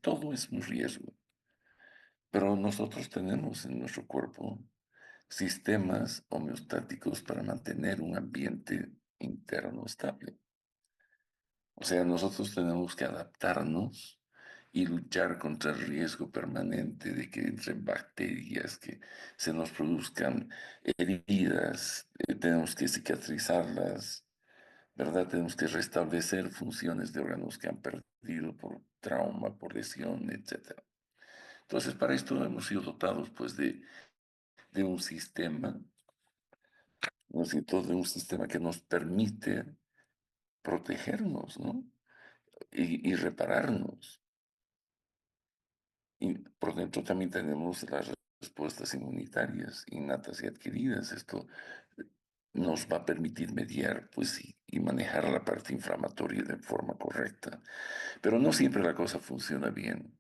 todo es un riesgo, pero nosotros tenemos en nuestro cuerpo sistemas homeostáticos para mantener un ambiente interno estable. O sea, nosotros tenemos que adaptarnos y luchar contra el riesgo permanente de que entren bacterias, que se nos produzcan heridas, tenemos que cicatrizarlas, ¿verdad? Tenemos que restablecer funciones de órganos que han perdido por trauma, por lesión, etcétera. Entonces, para esto hemos sido dotados, pues, de un sistema, ¿no es cierto? De un sistema que nos permite protegernos, ¿no? Y repararnos. Y por dentro también tenemos las respuestas inmunitarias innatas y adquiridas. Esto nos va a permitir mediar, pues, y manejar la parte inflamatoria de forma correcta. Pero no siempre la cosa funciona bien.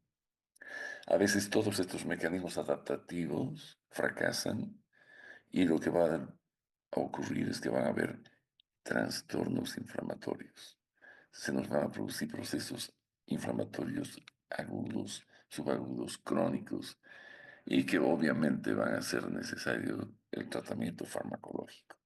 A veces todos estos mecanismos adaptativos fracasan y lo que va a ocurrir es que van a haber trastornos inflamatorios. Se nos van a producir procesos inflamatorios agudos, subagudos, crónicos, y que obviamente van a ser necesario el tratamiento farmacológico.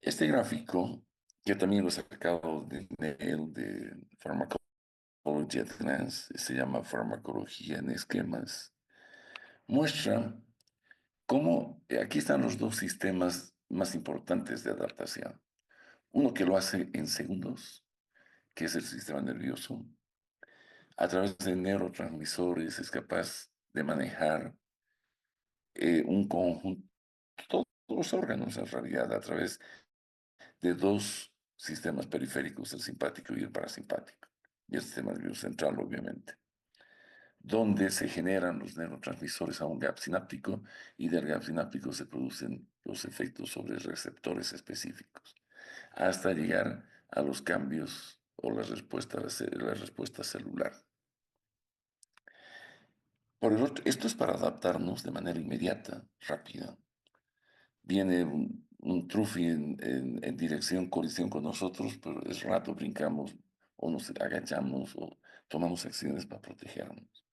Este gráfico, que también lo he sacado de Nel, de Pharmacology Advanced, se llama Farmacología en Esquemas, muestra cómo aquí están los dos sistemas más importantes de adaptación. Uno que lo hace en segundos, que es el sistema nervioso. A través de neurotransmisores es capaz de manejar un conjunto, todos los órganos en realidad, a través de dos sistemas periféricos, el simpático y el parasimpático, y el sistema nervioso central, obviamente, donde se generan los neurotransmisores a un gap sináptico y del gap sináptico se producen los efectos sobre receptores específicos, hasta llegar a los cambios o la respuesta celular. Por el otro, esto es para adaptarnos de manera inmediata, rápida. Viene un trufi en dirección, colisión con nosotros, pero es rato brincamos o nos agachamos o tomamos acciones para protegernos.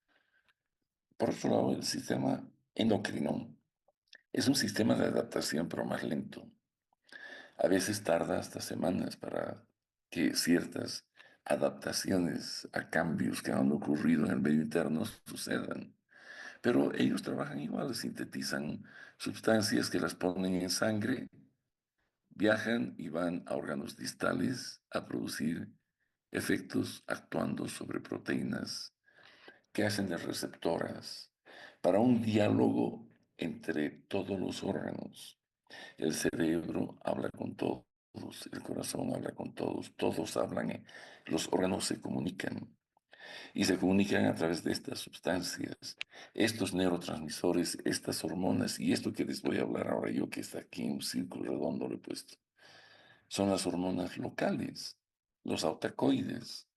Por otro lado, el sistema endocrino es un sistema de adaptación, pero más lento. A veces tarda hasta semanas para que ciertas adaptaciones a cambios que han ocurrido en el medio interno sucedan. Pero ellos trabajan igual, sintetizan sustancias que las ponen en sangre, viajan y van a órganos distales a producir efectos actuando sobre proteínas que hacen de receptoras para un diálogo entre todos los órganos. El cerebro habla con todos, el corazón habla con todos, todos hablan, los órganos se comunican y se comunican a través de estas sustancias, estos neurotransmisores, estas hormonas, y esto que les voy a hablar ahora yo, que está aquí en un círculo redondo lo he puesto, son las hormonas locales, los autacoides,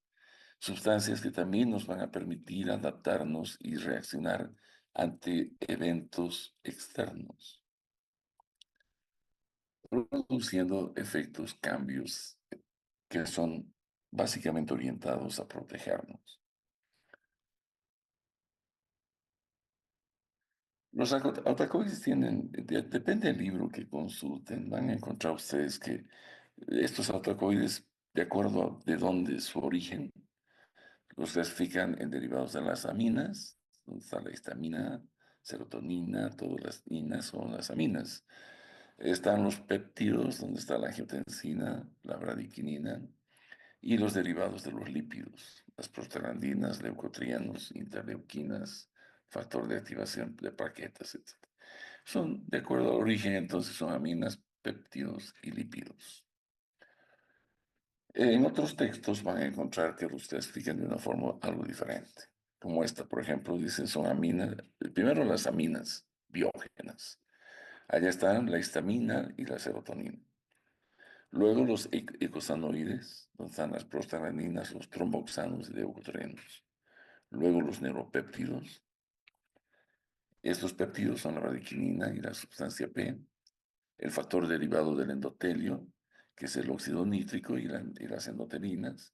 sustancias que también nos van a permitir adaptarnos y reaccionar ante eventos externos, produciendo efectos, cambios que son básicamente orientados a protegernos. Los autocoins tienen, depende del libro que consulten, van a encontrar ustedes que estos autocoides, de acuerdo a de dónde su origen, los clasifican en derivados de las aminas, donde está la histamina, serotonina, todas las inas son las aminas. Están los péptidos, donde está la angiotensina, la bradiquinina, y los derivados de los lípidos, las prostaglandinas, leucotrienos, interleuquinas, factor de activación de plaquetas, etc. Son, de acuerdo al origen, entonces son aminas, péptidos y lípidos. En otros textos van a encontrar que los clasifican de una forma algo diferente. Como esta, por ejemplo, dicen son aminas, primero las aminas biógenas. Allá están la histamina y la serotonina. Luego los eicosanoides, donde están las prostaglandinas, los tromboxanos y leucotrienos. Luego los neuropéptidos. Estos péptidos son la radiquinina y la sustancia P, el factor derivado del endotelio, que es el óxido nítrico y las endotelinas,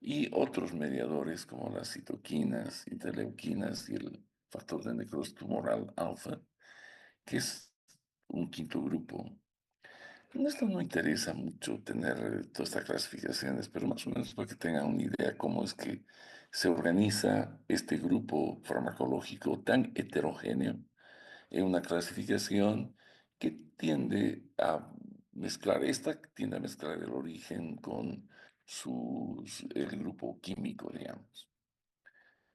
y otros mediadores como las citoquinas, interleuquinas y el factor de necrosis tumoral alfa, que es un quinto grupo. Esto no interesa mucho tener todas estas clasificaciones, pero más o menos para que tengan una idea cómo es que se organiza este grupo farmacológico tan heterogéneo en una clasificación que tiende a tiende a mezclar el origen con el grupo químico, digamos.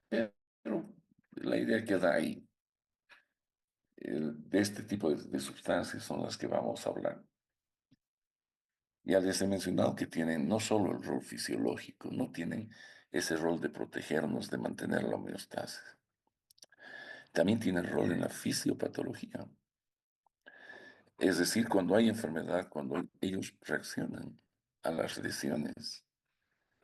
Pero la idea queda ahí. De este tipo de sustancias son las que vamos a hablar. Ya les he mencionado que tienen no solo el rol fisiológico, no tienen ese rol de protegernos, de mantener la homeostasis. También tienen rol en la fisiopatología. Es decir, cuando hay enfermedad, cuando ellos reaccionan a las lesiones,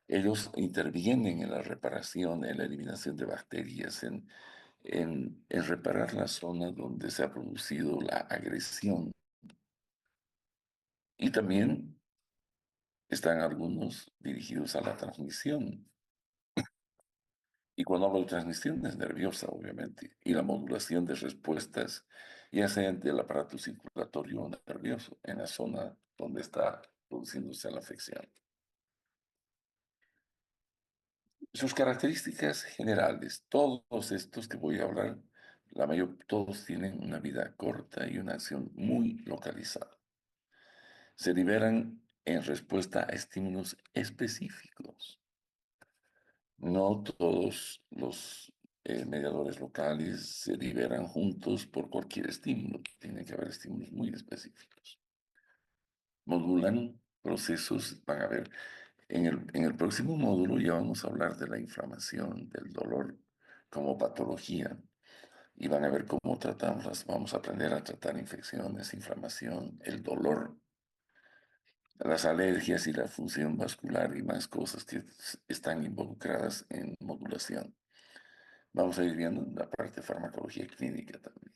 ellos intervienen en la reparación, en la eliminación de bacterias, en reparar la zona donde se ha producido la agresión. Y también están algunos dirigidos a la transmisión. Y cuando hablo de transmisión es nerviosa, obviamente, y la modulación de respuestas, ya sea del aparato circulatorio o nervioso, en la zona donde está produciéndose la afección. Sus características generales, todos estos que voy a hablar, todos tienen una vida corta y una acción muy localizada. Se liberan en respuesta a estímulos específicos. No todos los mediadores locales se liberan juntos por cualquier estímulo. Tiene que haber estímulos muy específicos. Modulan procesos, van a ver, en el próximo módulo ya vamos a hablar de la inflamación, del dolor como patología y van a ver cómo tratamos, vamos a aprender a tratar infecciones, inflamación, el dolor, las alergias y la función vascular y más cosas que están involucradas en modulación. Vamos a ir viendo la parte de farmacología clínica también.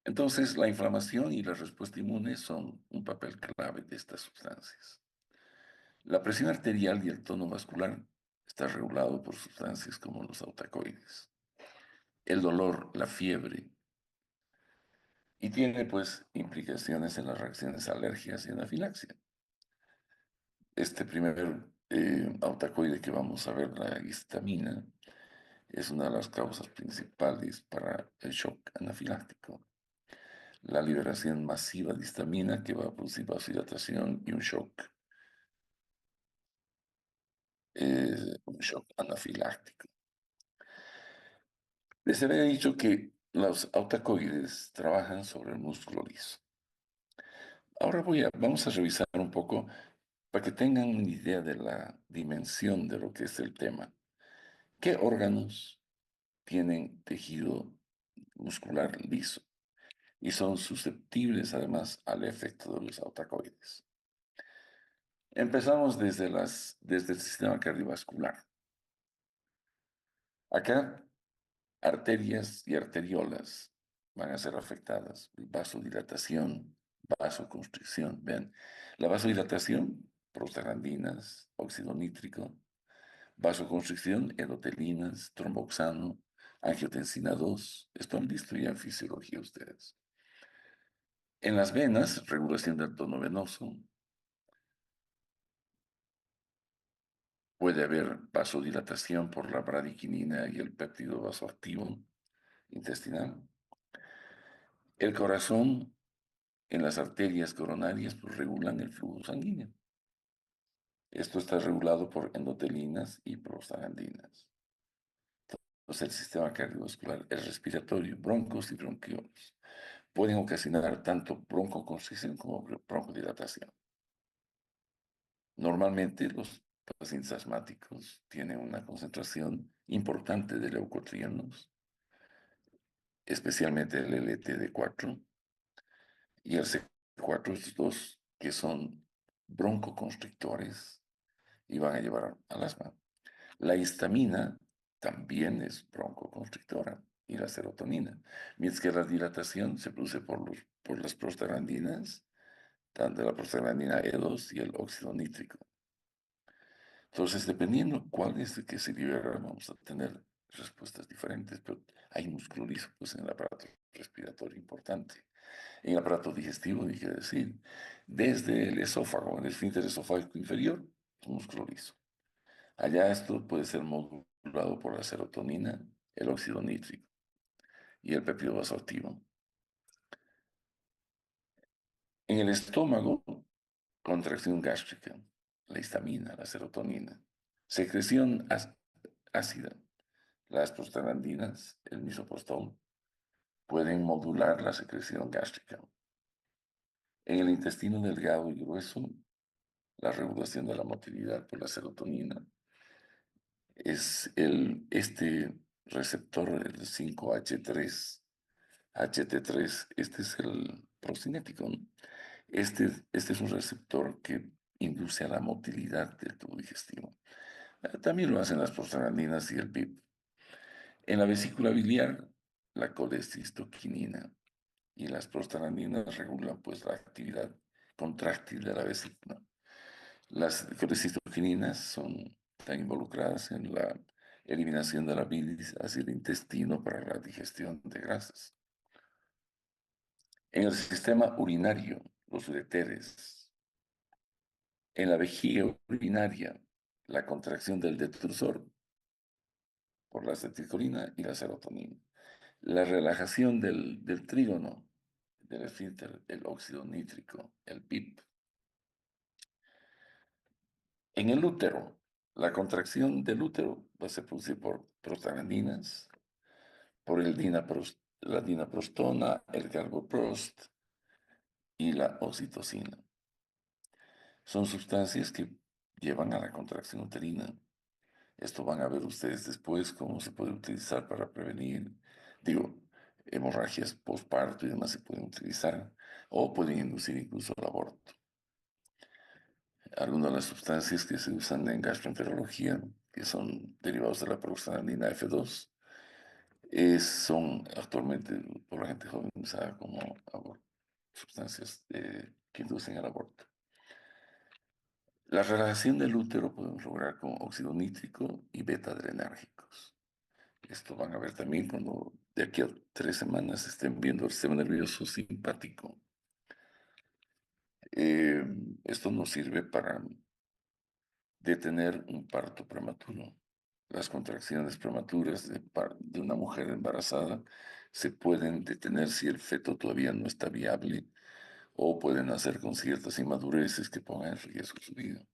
Entonces, la inflamación y la respuesta inmune son un papel clave de estas sustancias. La presión arterial y el tono vascular está regulado por sustancias como los autacoides. El dolor, la fiebre, y tiene pues implicaciones en las reacciones alérgicas y anafilaxia. Este primer autacoide que vamos a ver, la histamina, es una de las causas principales para el shock anafiláctico. La liberación masiva de histamina que va a producir vasodilatación y un shock anafiláctico. Les había dicho que los autacoides trabajan sobre el músculo liso. Ahora vamos a revisar un poco para que tengan una idea de la dimensión de lo que es el tema. ¿Qué órganos tienen tejido muscular liso y son susceptibles además al efecto de los autacoides? Empezamos desde el sistema cardiovascular. Acá, arterias y arteriolas van a ser afectadas. Vasodilatación, vasoconstricción. Vean, la vasodilatación, prostaglandinas, óxido nítrico. Vasoconstricción, endotelinas, tromboxano, angiotensina 2. Esto han visto ya en fisiología ustedes. En las venas, regulación del tono venoso. Puede haber vasodilatación por la bradiquinina y el péptido vasoactivo intestinal. El corazón en las arterias coronarias pues, regulan el flujo sanguíneo. Esto está regulado por endotelinas y prostaglandinas. Entonces, el sistema cardiovascular, el respiratorio, broncos y bronquiolos, pueden ocasionar tanto broncoconstricción como broncodilatación. Normalmente, los pacientes asmáticos tienen una concentración importante de leucotrienos, especialmente el LTD4 y el C4, estos dos que son broncoconstrictores y van a llevar al asma. La histamina también es broncoconstrictora y la serotonina, mientras que la dilatación se produce por las prostaglandinas, tanto la prostaglandina E2 y el óxido nítrico. Entonces, dependiendo cuál es el que se libera, vamos a tener respuestas diferentes, pero hay músculo liso pues, en el aparato respiratorio importante. En el aparato digestivo, dije decir, desde el esófago, el esfínter esofágico inferior, músculo liso. Allá esto puede ser modulado por la serotonina, el óxido nítrico y el péptido vasoactivo. En el estómago, contracción gástrica, la histamina, la serotonina, secreción ácida, las prostaglandinas, el misoprostol, pueden modular la secreción gástrica. En el intestino delgado y grueso, la regulación de la motilidad por la serotonina es este receptor, el 5-HT3, este es el procinético, ¿no? Este es un receptor que induce a la motilidad del tubo digestivo. También lo hacen las prostaglandinas y el PIP. En la vesícula biliar, la colecistoquinina y las prostaglandinas regulan pues la actividad contráctil de la vesícula. Las colecistoquininas están involucradas en la eliminación de la bilis hacia el intestino para la digestión de grasas. En el sistema urinario, los ureteres. En la vejiga urinaria, la contracción del detrusor por la acetilcolina y la serotonina. La relajación del trígono, del esfínter, el óxido nítrico, el PIP. En el útero, la contracción del útero va a ser producida por prostaglandinas, por la dinaprostona, el galbaprost y la oxitocina. Son sustancias que llevan a la contracción uterina. Esto van a ver ustedes después cómo se puede utilizar para prevenir, digo, hemorragias postparto y demás se pueden utilizar o pueden inducir incluso el aborto. Algunas de las sustancias que se usan en gastroenterología, que son derivados de la prostaglandina F2, son actualmente por la gente joven usadas como sustancias que inducen al aborto. La relajación del útero podemos lograr con óxido nítrico y beta-adrenérgicos. Esto van a ver también cuando de aquí a 3 semanas estén viendo el sistema nervioso simpático. Eh, Esto nos sirve para detener un parto prematuro. Las contracciones prematuras de una mujer embarazada se pueden detener si el feto todavía no está viable o pueden hacer con ciertas inmadureces que pongan en riesgo su vida.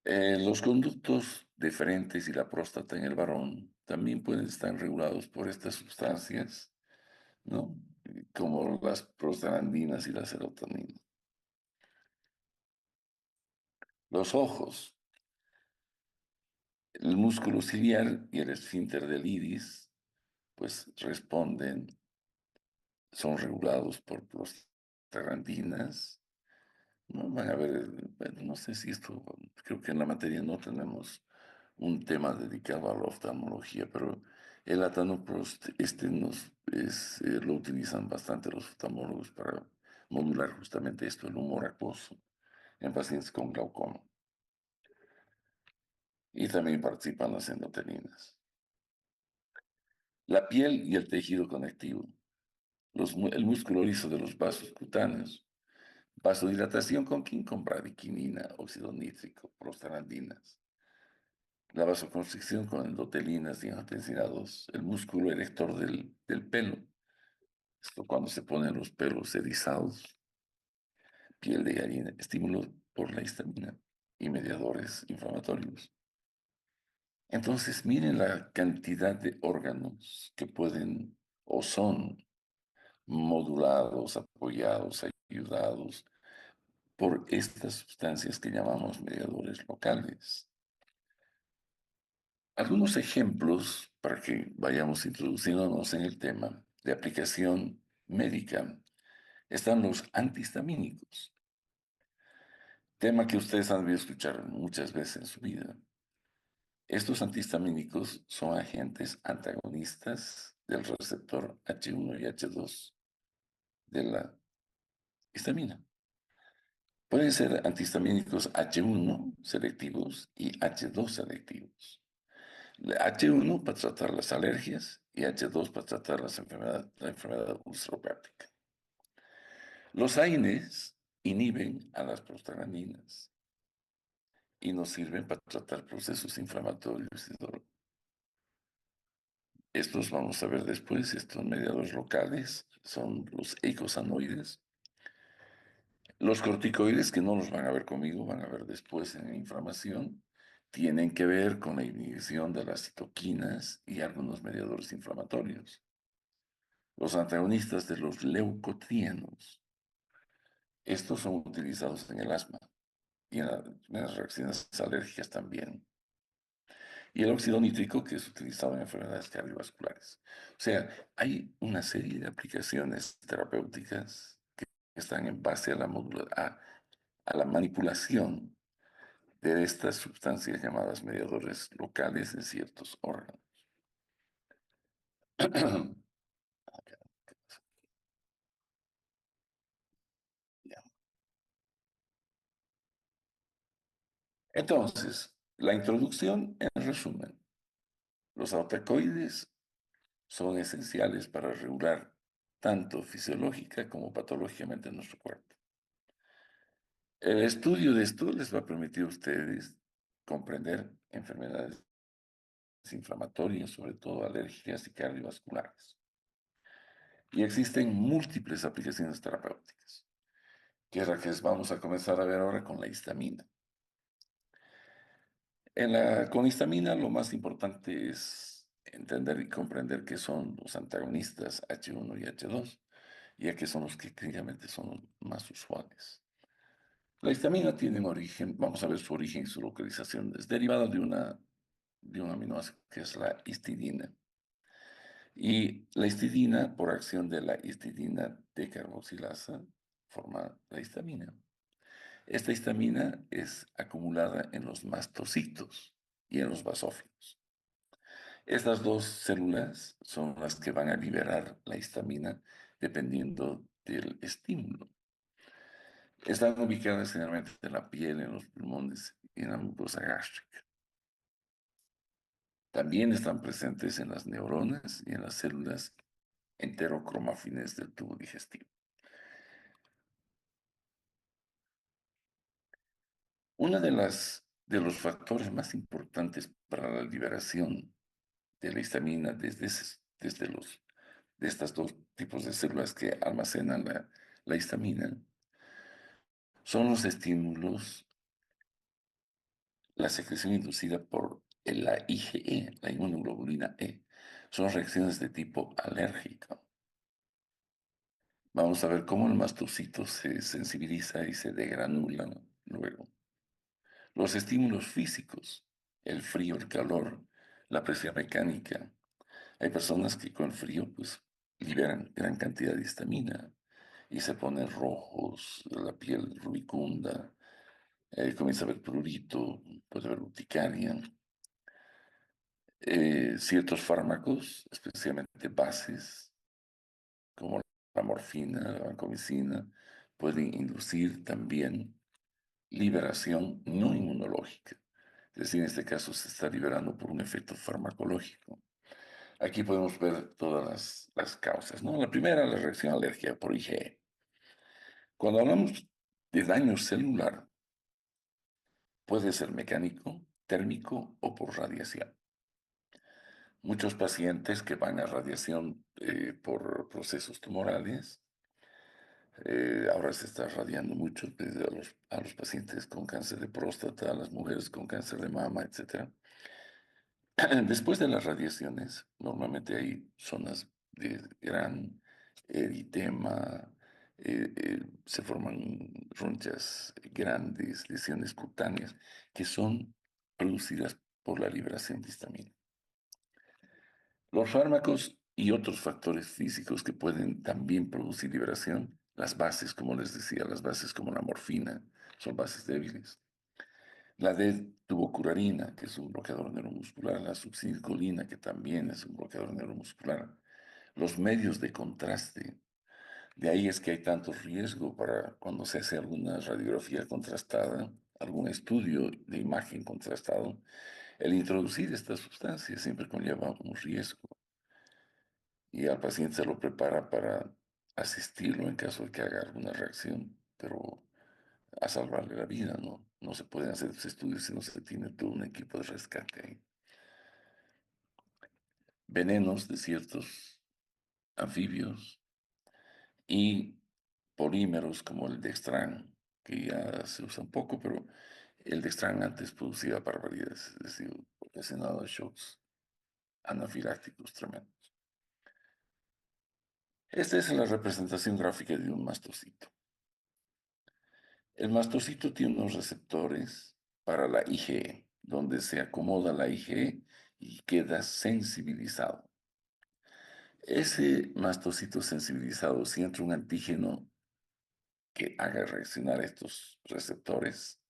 Los conductos deferentes y la próstata en el varón también pueden estar regulados por estas sustancias, ¿no? Como las prostaglandinas y la serotonina. Los ojos, el músculo ciliar y el esfínter del iris, pues son regulados por prostaglandinas. No van a ver, bueno, no sé si esto, creo que en la materia no tenemos un tema dedicado a la oftalmología, pero el latanoprost, lo utilizan bastante los oftalmólogos para modular justamente esto, el humor acuoso en pacientes con glaucoma. Y también participan las endotelinas. La piel y el tejido conectivo, el músculo liso de los vasos cutáneos, vasodilatación con quién, con bradiquinina, óxido nítrico, prostaglandinas. La vasoconstricción con endotelinas y angiotensina 2, el músculo erector del pelo. Esto cuando se ponen los pelos erizados, piel de gallina, estímulos por la histamina y mediadores inflamatorios. Entonces, miren la cantidad de órganos que pueden o son modulados, apoyados, ayudados por estas sustancias que llamamos mediadores locales. Algunos ejemplos para que vayamos introduciéndonos en el tema de aplicación médica están los antihistamínicos, tema que ustedes han debido escuchar muchas veces en su vida. Estos antihistamínicos son agentes antagonistas del receptor H1 y H2 de la histamina. Pueden ser antihistamínicos H1 selectivos y H2 selectivos. H1 para tratar las alergias y H2 para tratar la enfermedad ulcerofágica. Los AINES inhiben a las prostaglandinas y nos sirven para tratar procesos inflamatorios y dolor. Estos vamos a ver después, estos mediadores locales son los eicosanoides. Los corticoides, que no los van a ver conmigo, van a ver después en inflamación, tienen que ver con la inhibición de las citoquinas y algunos mediadores inflamatorios. Los antagonistas de los leucotrienos, estos son utilizados en el asma y en las reacciones alérgicas también. Y el óxido nítrico, que es utilizado en enfermedades cardiovasculares. O sea, hay una serie de aplicaciones terapéuticas que están en base a a la manipulación de estas sustancias llamadas mediadores locales en ciertos órganos. Entonces, la introducción en resumen. Los autacoides son esenciales para regular tanto fisiológica como patológicamente nuestro cuerpo. El estudio de esto les va a permitir a ustedes comprender enfermedades inflamatorias, sobre todo alérgicas y cardiovasculares. Y existen múltiples aplicaciones terapéuticas, que es la que vamos a comenzar a ver ahora con la histamina. Con histamina lo más importante es entender y comprender qué son los antagonistas H1 y H2, ya que son los que clínicamente son más usuales. La histamina tiene un origen, vamos a ver su origen y su localización. Es derivada de un aminoácido que es la histidina. Y la histidina, por acción de la histidina decarboxilasa, forma la histamina. Esta histamina es acumulada en los mastocitos y en los basófilos. Estas dos células son las que van a liberar la histamina dependiendo del estímulo. Están ubicadas generalmente en la piel, en los pulmones y en la mucosa gástrica. También están presentes en las neuronas y en las células enterocromafines del tubo digestivo. Uno de los factores más importantes para la liberación de la histamina de estos dos tipos de células que almacenan la histamina son los estímulos, la secreción inducida por la IgE, la inmunoglobulina E. Son reacciones de tipo alérgico. Vamos a ver cómo el mastocito se sensibiliza y se degranula luego. Los estímulos físicos, el frío, el calor, la presión mecánica. Hay personas que con el frío pues liberan gran cantidad de histamina y se ponen rojos, la piel rubicunda, comienza a haber prurito, puede haber urticaria. Ciertos fármacos, especialmente bases, como la morfina, la vancomicina, pueden inducir también liberación no inmunológica. Es decir, en este caso se está liberando por un efecto farmacológico. Aquí podemos ver todas las causas, ¿no? La primera, la reacción alérgica por IgE. Cuando hablamos de daño celular, puede ser mecánico, térmico o por radiación. Muchos pacientes que van a radiación por procesos tumorales, ahora se está radiando mucho a los pacientes con cáncer de próstata, a las mujeres con cáncer de mama, etc. Después de las radiaciones, normalmente hay zonas de gran eritema, se forman ronchas grandes, lesiones cutáneas, que son producidas por la liberación de histamina. Los fármacos y otros factores físicos que pueden también producir liberación, las bases, como les decía, las bases como la morfina, son bases débiles. La D-tubocurarina, que es un bloqueador neuromuscular, la succinilcolina, que también es un bloqueador neuromuscular. Los medios de contraste De ahí es que hay tanto riesgo para cuando se hace alguna radiografía contrastada, algún estudio de imagen contrastado, el introducir esta sustancia siempre conlleva un riesgo y al paciente se lo prepara para asistirlo en caso de que haga alguna reacción, pero a salvarle la vida, ¿no? No se pueden hacer esos estudios si no se tiene todo un equipo de rescate ahí. Venenos de ciertos anfibios y polímeros como el Dextran, que ya se usa un poco, pero el Dextran antes producía barbaridades, es decir, ocasionaba shocks anafilácticos tremendos. Esta es la representación gráfica de un mastocito. El mastocito tiene unos receptores para la IgE, donde se acomoda la IgE y queda sensibilizado. Ese mastocito sensibilizado, si entra un antígeno que haga reaccionar estos receptores,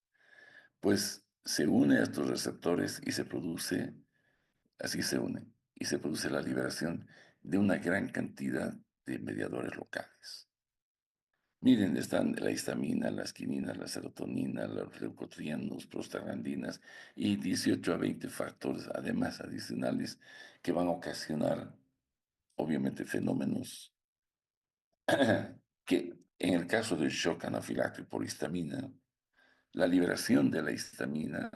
pues se une a estos receptores y se produce, así se une, y se produce la liberación de una gran cantidad de mediadores locales. Miren, están la histamina, la quinina, la serotonina, los leucotrienos, prostaglandinas y 18 a 20 factores, además adicionales, que van a ocasionar, obviamente, fenómenos que en el caso del shock anafiláctico por histamina, la liberación de la histamina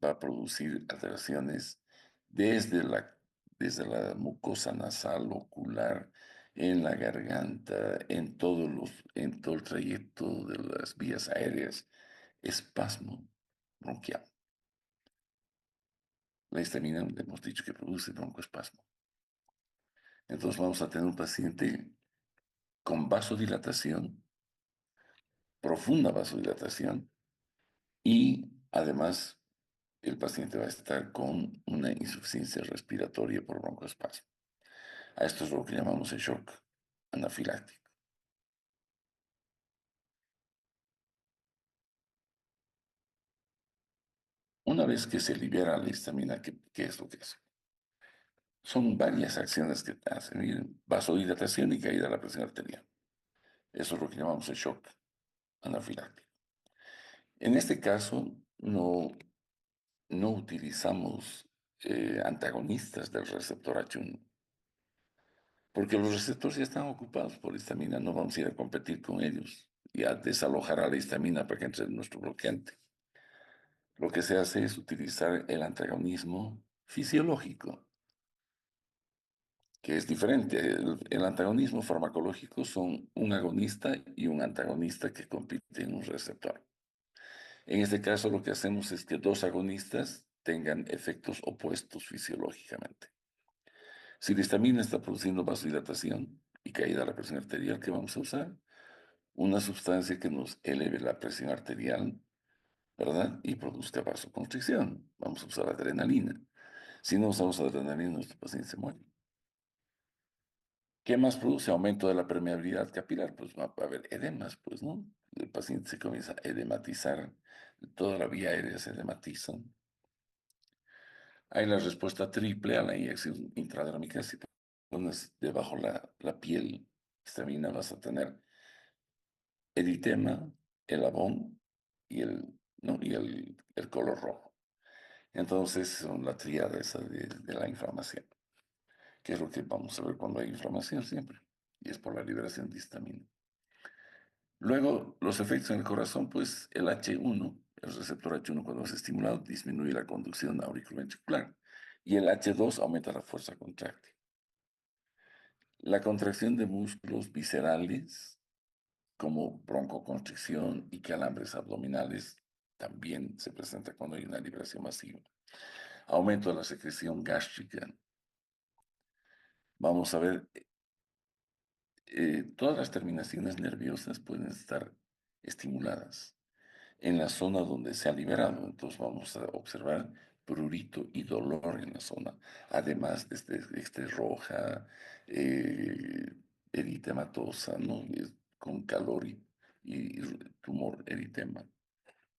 va a producir alteraciones desde la, desde la mucosa nasal, ocular, en la garganta, en todo el trayecto de las vías aéreas, espasmo bronquial. La histamina, hemos dicho que produce broncoespasmo. Entonces vamos a tener un paciente con vasodilatación, profunda vasodilatación, y además el paciente va a estar con una insuficiencia respiratoria por broncoespasmo. A esto es lo que llamamos el shock anafiláctico. Una vez que se libera la histamina, ¿qué es lo que hace? Son varias acciones que hacen. Miren, vasodilatación y caída de la presión arterial. Eso es lo que llamamos el shock anafiláctico. En este caso, no utilizamos antagonistas del receptor H1, porque los receptores ya están ocupados por histamina, no vamos a ir a competir con ellos y a desalojar a la histamina para que entre en nuestro bloqueante. Lo que se hace es utilizar el antagonismo fisiológico, que es diferente. El antagonismo farmacológico son un agonista y un antagonista que compiten en un receptor. En este caso, lo que hacemos es que dos agonistas tengan efectos opuestos fisiológicamente. Si la histamina está produciendo vasodilatación y caída de la presión arterial, ¿qué vamos a usar? Una sustancia que nos eleve la presión arterial, ¿verdad? Y produzca vasoconstricción. Vamos a usar adrenalina. Si no usamos adrenalina, nuestro paciente se muere. ¿Qué más produce? Aumento de la permeabilidad capilar. Pues va a haber edemas, pues, ¿no? El paciente se comienza a edematizar, toda la vía aérea se edematiza. Hay la respuesta triple a la inyección intradérmica. Si pones debajo la piel histamina, vas a tener eritema, el abón y ¿no? y el color rojo. Entonces, son la tríada esa de la inflamación, que es lo que vamos a ver cuando hay inflamación siempre, y es por la liberación de histamina. Luego, los efectos en el corazón, pues el H1, el receptor H1 cuando es estimulado, disminuye la conducción auriculoventricular, y el H2 aumenta la fuerza contráctil. La contracción de músculos viscerales, como broncoconstricción y calambres abdominales, también se presenta cuando hay una liberación masiva. Aumento de la secreción gástrica. Vamos a ver, todas las terminaciones nerviosas pueden estar estimuladas en la zona donde se ha liberado. Entonces vamos a observar prurito y dolor en la zona, además de roja, eh, eritematosa, ¿no? Con calor y tumor, eritema,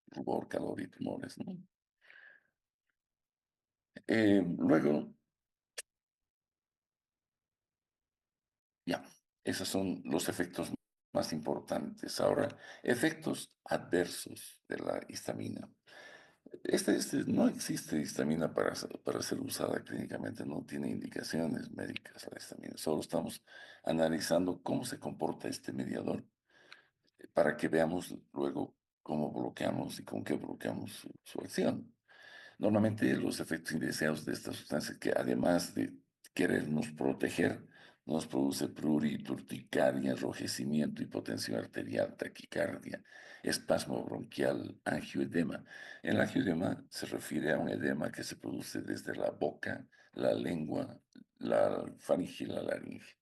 rubor, calor y tumores, ¿no? Luego, ya, esos son los efectos más importantes. Ahora, efectos adversos de la histamina. No existe histamina para ser usada clínicamente, no tiene indicaciones médicas la histamina. Solo estamos analizando cómo se comporta este mediador para que veamos luego cómo bloqueamos y con qué bloqueamos su acción. Normalmente los efectos indeseados de esta sustancia, que además de querernos proteger, nos produce prurito, urticaria, enrojecimiento, hipotensión arterial, taquicardia, espasmo bronquial, angioedema. El angioedema se refiere a un edema que se produce desde la boca, la lengua, la faringe y la laringe,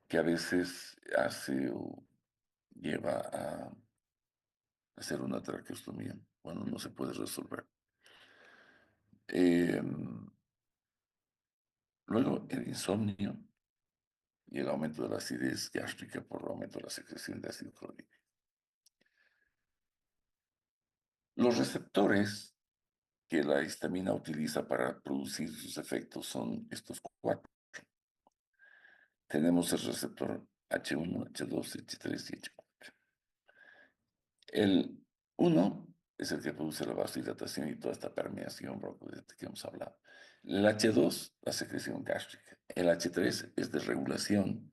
que a veces hace o lleva a hacer una traqueostomía. Bueno, no se puede resolver. Em, Luego, el insomnio y el aumento de la acidez gástrica por el aumento de la secreción de ácido clorhídrico. Los receptores que la histamina utiliza para producir sus efectos son estos cuatro. Tenemos el receptor H1, H2, H3 y H4. El 1 es el que produce la vasodilatación y toda esta permeación broncodilatada que hemos hablado. El H2, la secreción gástrica. El H3 es de regulación.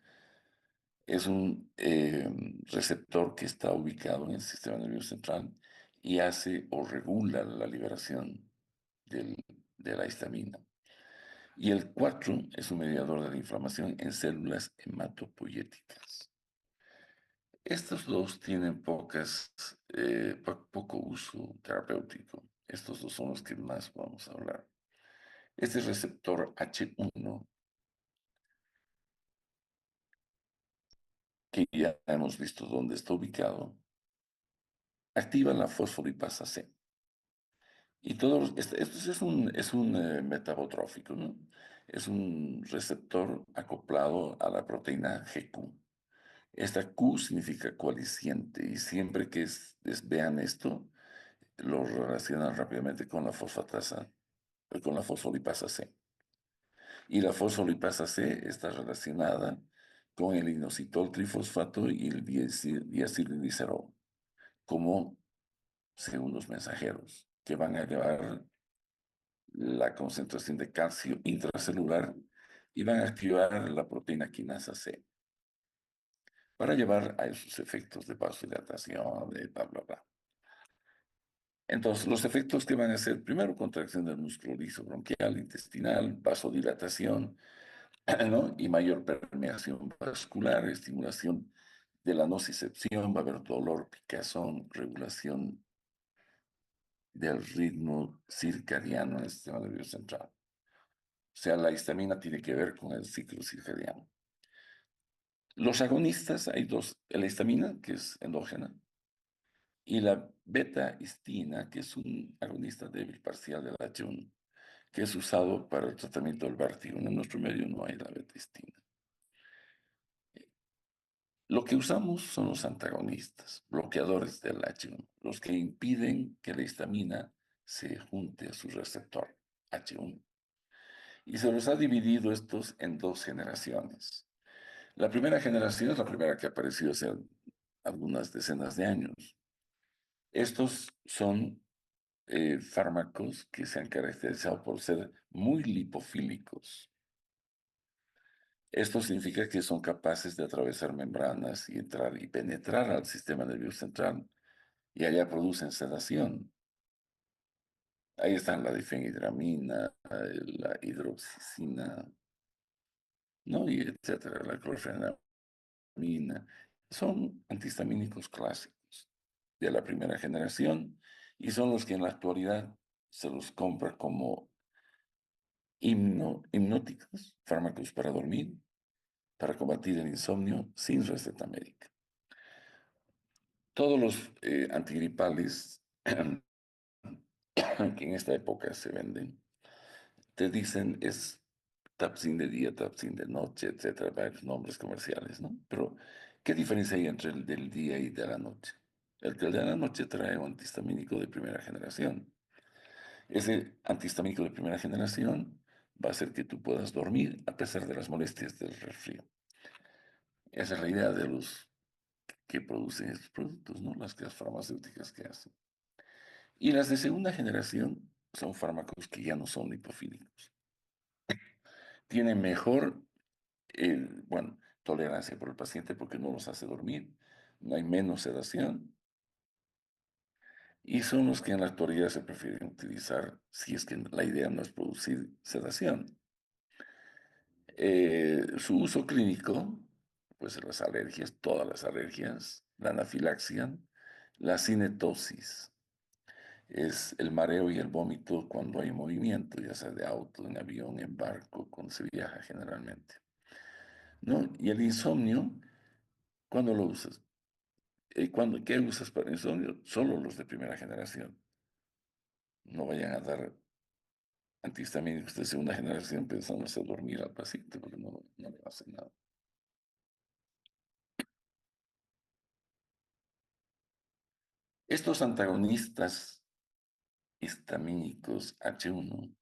Es un receptor que está ubicado en el sistema nervioso central y hace o regula la liberación de la histamina. Y el 4 es un mediador de la inflamación en células hematopoyéticas. Estos dos tienen poco uso terapéutico. Estos dos son los que más vamos a hablar. Este receptor H1, que ya hemos visto dónde está ubicado, activa la fosfolipasa C. Y esto es un metabotrófico, ¿no? Es un receptor acoplado a la proteína GQ. Esta Q significa coalesciente y siempre que vean esto, lo relacionan rápidamente con la fosfatasa, con la fosfolipasa C. Y la fosfolipasa C está relacionada con el inositol trifosfato y el diacilglicerol como segundos mensajeros que van a llevar la concentración de calcio intracelular y van a activar la proteína quinasa C para llevar a esos efectos de vasodilatación, de bla, bla, bla. Entonces, los efectos que van a ser, primero, contracción del músculo liso bronquial, intestinal, vasodilatación, ¿no? Y mayor permeación vascular, estimulación de la nocicepción, va a haber dolor, picazón, regulación del ritmo circadiano en el sistema nervioso central. O sea, la histamina tiene que ver con el ciclo circadiano. Los agonistas, hay dos, la histamina, que es endógena, y la beta-histina, que es un agonista débil parcial del H1, que es usado para el tratamiento del vértigo. En nuestro medio no hay la beta-histina. Lo que usamos son los antagonistas, bloqueadores del H1, los que impiden que la histamina se junte a su receptor H1. Y se los ha dividido estos en dos generaciones. La primera generación es la primera que apareció hace algunas decenas de años. Estos son fármacos que se han caracterizado por ser muy lipofílicos. Esto significa que son capaces de atravesar membranas y entrar y penetrar al sistema nervioso central y allá producen sedación. Ahí están la difenhidramina, la hidroxicina, ¿no? Y etcétera, la clorfenamina. Son antihistamínicos clásicos de la primera generación y son los que en la actualidad se los compra como hipnóticos, fármacos para dormir, para combatir el insomnio sin receta médica. Todos los antigripales que en esta época se venden, te dicen es Tapsin de día, Tapsin de noche, etcétera, varios nombres comerciales, ¿no? Pero, ¿qué diferencia hay entre el del día y de la noche? El que el de la noche trae un antihistamínico de primera generación. Ese antihistamínico de primera generación va a hacer que tú puedas dormir a pesar de las molestias del resfrío. Esa es la idea de los que producen estos productos, ¿no? Las farmacéuticas que hacen. Y las de segunda generación son fármacos que ya no son lipofílicos. Tienen mejor, bueno, tolerancia por el paciente porque no los hace dormir, no hay menos sedación, y son los que en la actualidad se prefieren utilizar si es que la idea no es producir sedación. Su uso clínico, pues las alergias, todas las alergias, la anafilaxia, la cinetosis, es el mareo y el vómito cuando hay movimiento, ya sea de auto, en avión, en barco, cuando se viaja generalmente, ¿no? Y el insomnio, ¿cuándo lo usas? ¿Qué usas para insomnio? Solo los de primera generación. No vayan a dar antihistamínicos de segunda generación pensando hacer dormir al paciente, porque no le hace nada. Estos antagonistas histamínicos H1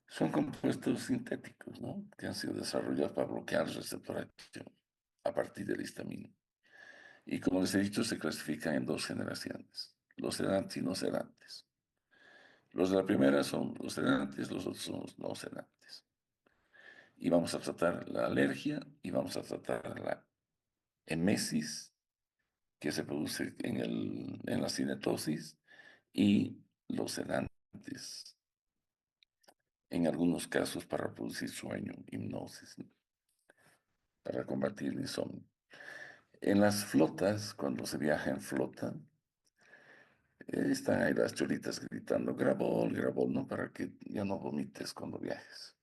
son compuestos sintéticos, ¿no? Que han sido desarrollados para bloquear el receptor H1 a partir de la histamina. Y como les he dicho, se clasifican en dos generaciones, los sedantes y no sedantes. Los de la primera son los sedantes, los otros son los no sedantes. Y vamos a tratar la alergia y vamos a tratar la emesis que se produce en la cinetosis y los sedantes, en algunos casos para producir sueño, hipnosis, ¿no? Para combatir el insomnio. En las flotas, cuando se viaja en flota, están ahí las cholitas gritando, grabol, grabol, ¿no? Para que ya no vomites cuando viajes.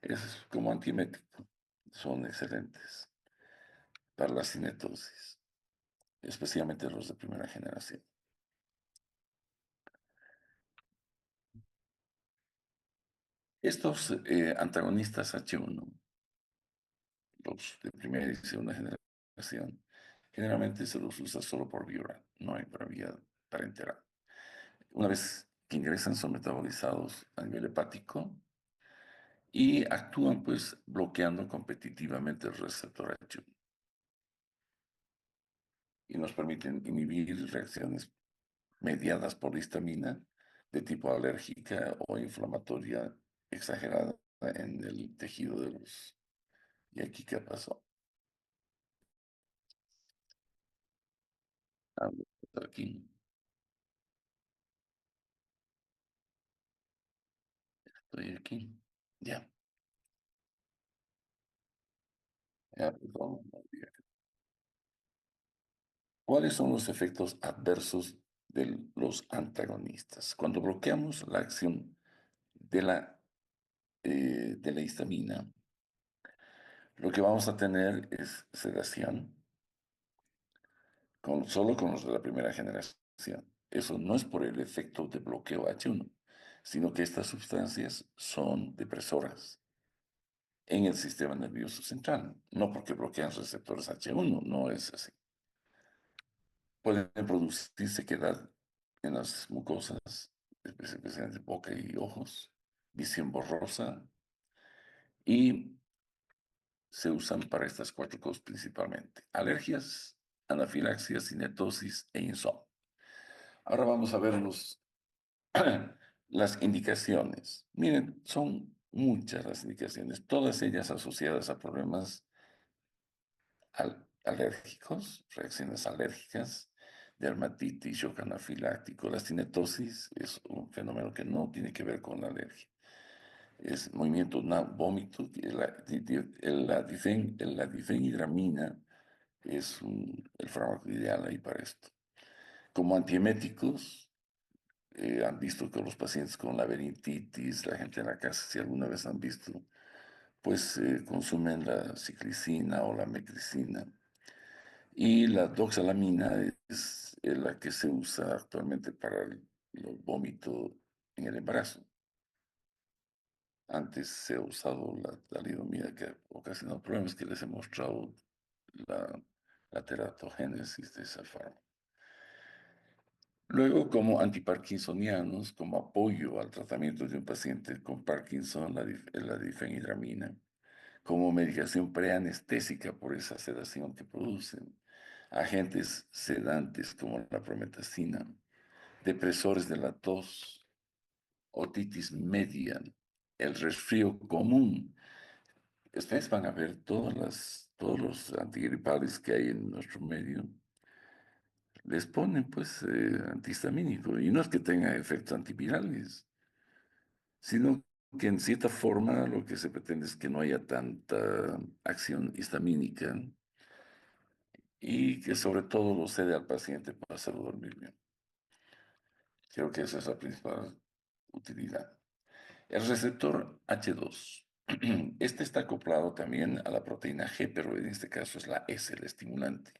Es como antiemético. Son excelentes para la cinetosis, especialmente los de primera generación. Estos antagonistas H1, los de primera y segunda generación, generalmente se los usa solo por vía oral, no hay para vía parenteral. Una vez que ingresan son metabolizados a nivel hepático y actúan pues bloqueando competitivamente el receptor H1 y nos permiten inhibir reacciones mediadas por la histamina de tipo alérgica o inflamatoria exagerada en el tejido de los... ¿Y aquí qué pasó? Ah, aquí, estoy aquí. Ya, ya, perdón. ¿Cuáles son los efectos adversos de los antagonistas? Cuando bloqueamos la acción de la histamina, lo que vamos a tener es sedación, solo con los de la primera generación. Eso no es por el efecto de bloqueo H1, sino que estas sustancias son depresoras en el sistema nervioso central, no porque bloquean receptores H1, no es así. Pueden producir sequedad en las mucosas, especialmente boca y ojos, visión borrosa, y se usan para estas cuatro cosas principalmente: alergias, anafilaxia, cinetosis e insomnio. Ahora vamos a ver las indicaciones. Miren, son muchas las indicaciones, todas ellas asociadas a problemas alérgicos, reacciones alérgicas, dermatitis, shock anafiláctico. La cinetosis es un fenómeno que no tiene que ver con la alergia. Es movimiento, vómito, la difenhidramina es el fármaco ideal ahí para esto. Como antieméticos, han visto que los pacientes con laberintitis, la gente en la casa, si alguna vez han visto, pues consumen la ciclicina o la metricina. Y la doxalamina es la que se usa actualmente para el vómito en el embarazo. Antes se ha usado la talidomida que ha ocasionado problemas que les he mostrado la, la teratogénesis de esa fármaca. Luego, como antiparkinsonianos, como apoyo al tratamiento de un paciente con Parkinson, la difenhidramina, como medicación preanestésica por esa sedación que producen, agentes sedantes como la prometacina, depresores de la tos, otitis media, el resfrío común. Ustedes van a ver todos los antigripales que hay en nuestro medio, les ponen pues antihistamínico, y no es que tenga efectos antivirales, sino que en cierta forma lo que se pretende es que no haya tanta acción histamínica y que sobre todo lo cede al paciente para hacerlo dormir bien. Creo que esa es la principal utilidad. El receptor H2. Este está acoplado también a la proteína G, pero en este caso es la S, el estimulante.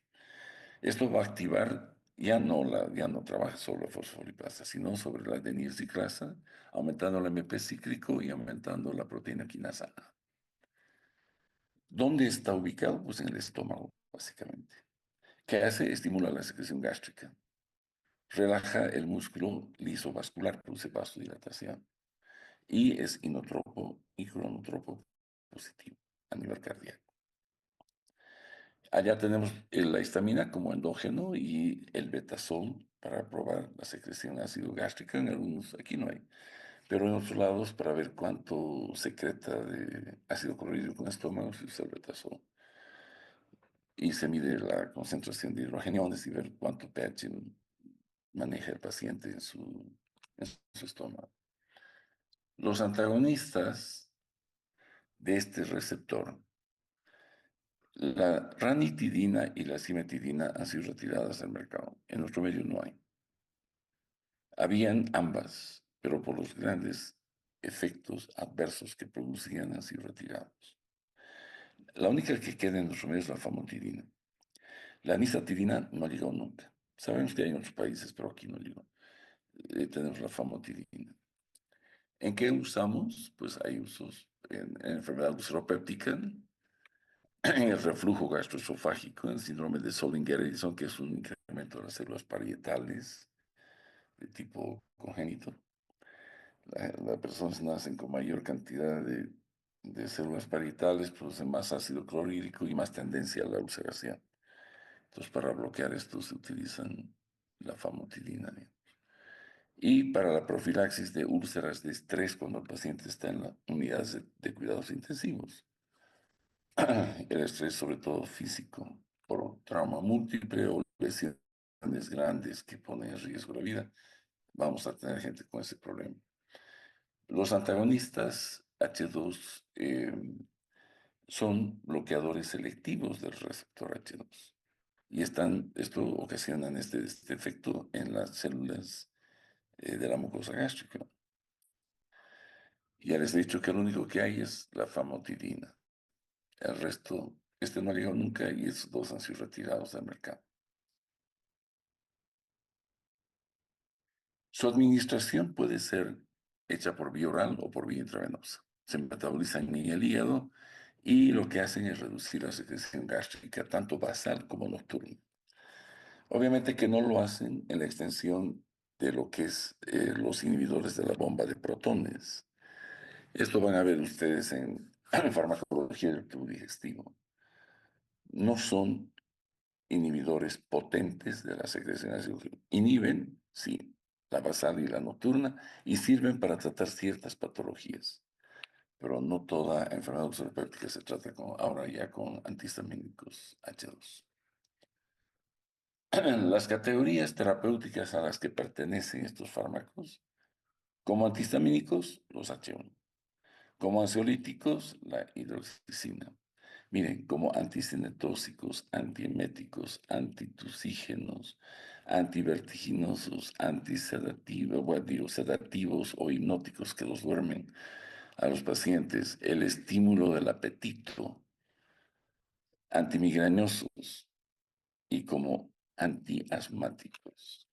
Esto va a activar, ya no trabaja sobre la fosfolipasa, sino sobre la adenilciclasa, aumentando el MP cíclico y aumentando la proteína quinasa A. ¿Dónde está ubicado? Pues en el estómago, básicamente. ¿Qué hace? Estimula la secreción gástrica. Relaja el músculo liso vascular, produce vasodilatación. Y es inotropo y cronotropo positivo a nivel cardíaco. Allá tenemos la histamina como endógeno y el betasol para probar la secreción de ácido gástrico. En algunos, aquí no hay, pero en otros lados para ver cuánto secreta de ácido clorhídrico en el estómago se usa el betasol. Y se mide la concentración de hidrogeniones y ver cuánto pH maneja el paciente en su estómago. Los antagonistas de este receptor, la ranitidina y la cimetidina, han sido retiradas del mercado. En nuestro medio no hay. Habían ambas, pero por los grandes efectos adversos que producían han sido retirados. La única que queda en nuestro medio es la famotidina. La nisatidina no ha llegado nunca. Sabemos que hay en otros países, pero aquí no llegó. Tenemos la famotidina. ¿En qué usamos? Pues hay usos en enfermedad ulceropéptica, en el reflujo gastroesofágico, en el síndrome de Solinger-Edison, que es un incremento de las células parietales de tipo congénito. Las personas nacen con mayor cantidad de células parietales, producen más ácido clorhídrico y más tendencia a la ulceración. Entonces, para bloquear esto se utilizan la famotidina. Y para la profilaxis de úlceras de estrés cuando el paciente está en las unidades de cuidados intensivos. El estrés, sobre todo físico, por trauma múltiple o lesiones grandes que ponen en riesgo la vida, vamos a tener gente con ese problema. Los antagonistas H2 son bloqueadores selectivos del receptor H2 y esto ocasiona este efecto en las células de la mucosa gástrica. Ya les he dicho que lo único que hay es la famotidina. El resto, no ha llegado nunca y esos dos han sido retirados del mercado. Su administración puede ser hecha por vía oral o por vía intravenosa. Se metabolizan en el hígado y lo que hacen es reducir la secreción gástrica, tanto basal como nocturna. Obviamente que no lo hacen en la extensión de lo que es los inhibidores de la bomba de protones. Esto van a ver ustedes en farmacología del tubo digestivo. No son inhibidores potentes de la secreción de ácido. Inhiben, sí, la basal y la nocturna y sirven para tratar ciertas patologías, pero no toda enfermedad ulceropéptica se trata ahora ya con antihistamínicos H2. Las categorías terapéuticas a las que pertenecen estos fármacos, como antihistamínicos, los H1, como ansiolíticos, la hidroxicina. Miren, como anticinetóxicos, antieméticos, antitusígenos, antivertiginosos, antisedativos, bueno, digo, sedativos o hipnóticos que los duermen a los pacientes, el estímulo del apetito, antimigrañosos y como antiasmáticos.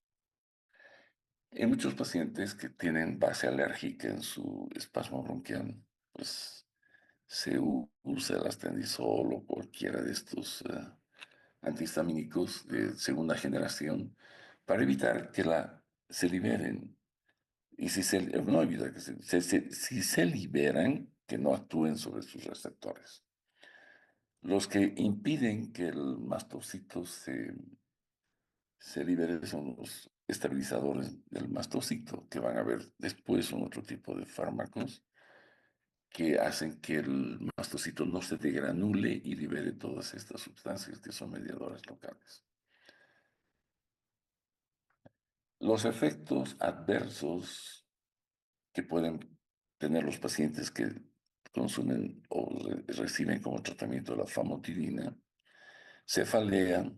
En muchos pacientes que tienen base alérgica en su espasmo bronquial, pues se usa el astendisol o cualquiera de estos antihistamínicos de segunda generación para evitar que se liberen. Y no evitar que si se liberan, que no actúen sobre sus receptores. Los que impiden que el mastocito se libere son los estabilizadores del mastocito, que van a ver después son otro tipo de fármacos que hacen que el mastocito no se degranule y libere todas estas sustancias que son mediadores locales. Los efectos adversos que pueden tener los pacientes que consumen o reciben como tratamiento la famotidina, cefalea,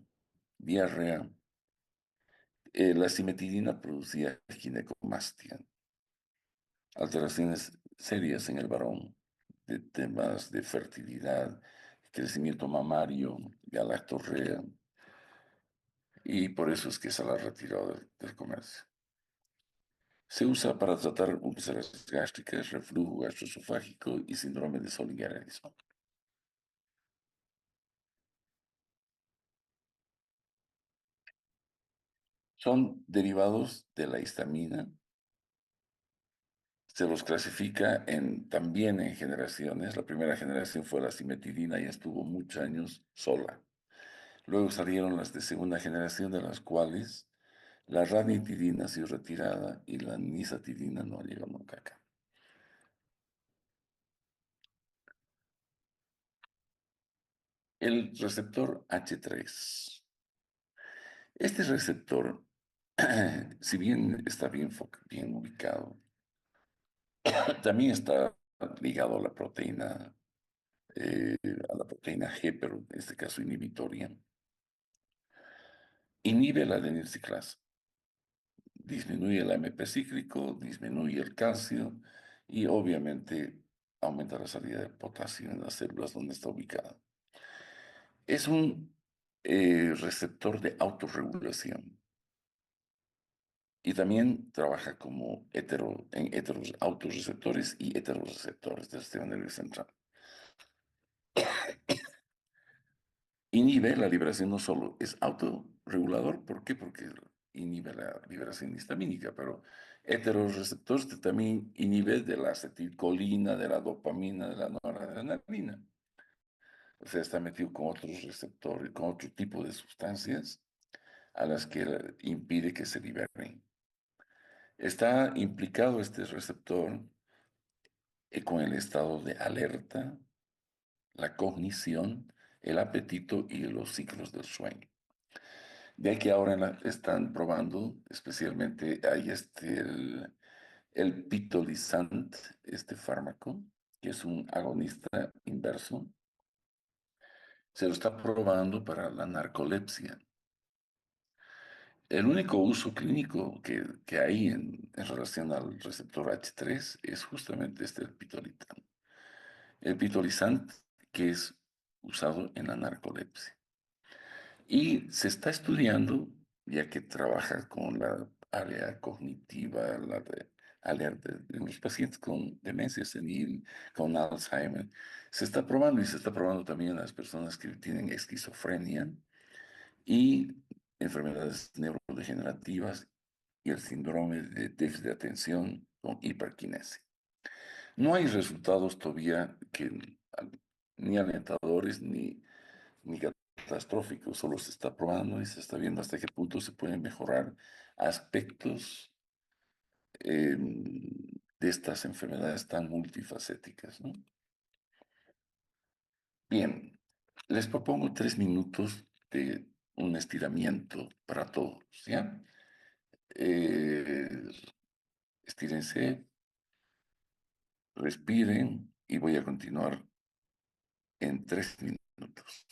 diarrea, la cimetidina producía ginecomastia, alteraciones serias en el varón, de temas de fertilidad, crecimiento mamario, galactorrea, y por eso es que se la ha retirado del comercio. Se usa para tratar úlceras gástricas, reflujo gastroesofágico y síndrome de solidarismo. Son derivados de la histamina. Se los clasifica también en generaciones. La primera generación fue la cimetidina y estuvo muchos años sola. Luego salieron las de segunda generación, de las cuales la ranitidina ha sido retirada y la nisatidina no llegó nunca acá. El receptor H3. Este receptor, si bien está bien ubicado, también está ligado eh, a la proteína G, pero en este caso inhibitoria. Inhibe la adenilciclasa, disminuye el AMP cíclico, disminuye el calcio y obviamente aumenta la salida de potasio en las células donde está ubicada. Es un receptor de autorregulación y también trabaja como en autorreceptores y heteroreceptores del sistema nervioso central. Inhibe la liberación, no solo es autorregulador, ¿por qué? Porque inhibe la liberación histamínica, pero heteroreceptores también inhibe de la acetilcolina, de la dopamina, de la noradrenalina. O sea, está metido con otros receptores, con otro tipo de sustancias a las que impide que se liberen. Está implicado este receptor con el estado de alerta, la cognición, el apetito y los ciclos del sueño. De ahí que ahora están probando, especialmente hay el pitolisant, este fármaco, que es un agonista inverso, se lo está probando para la narcolepsia. El único uso clínico que hay en relación al receptor H3 es justamente el pitolitán. El pitolizant que es usado en la narcolepsia. Y se está estudiando, ya que trabaja con la área cognitiva, área de los pacientes con demencia senil, con Alzheimer. Se está probando y se está probando también en las personas que tienen esquizofrenia y enfermedades neurodegenerativas y el síndrome de déficit de atención con hiperquinesia. No hay resultados todavía ni alentadores ni catastróficos, solo se está probando y se está viendo hasta qué punto se pueden mejorar aspectos de estas enfermedades tan multifacéticas, ¿no? Bien, les propongo 3 minutos de un estiramiento para todos, ¿ya? Eh, Estírense, respiren y voy a continuar en 3 minutos.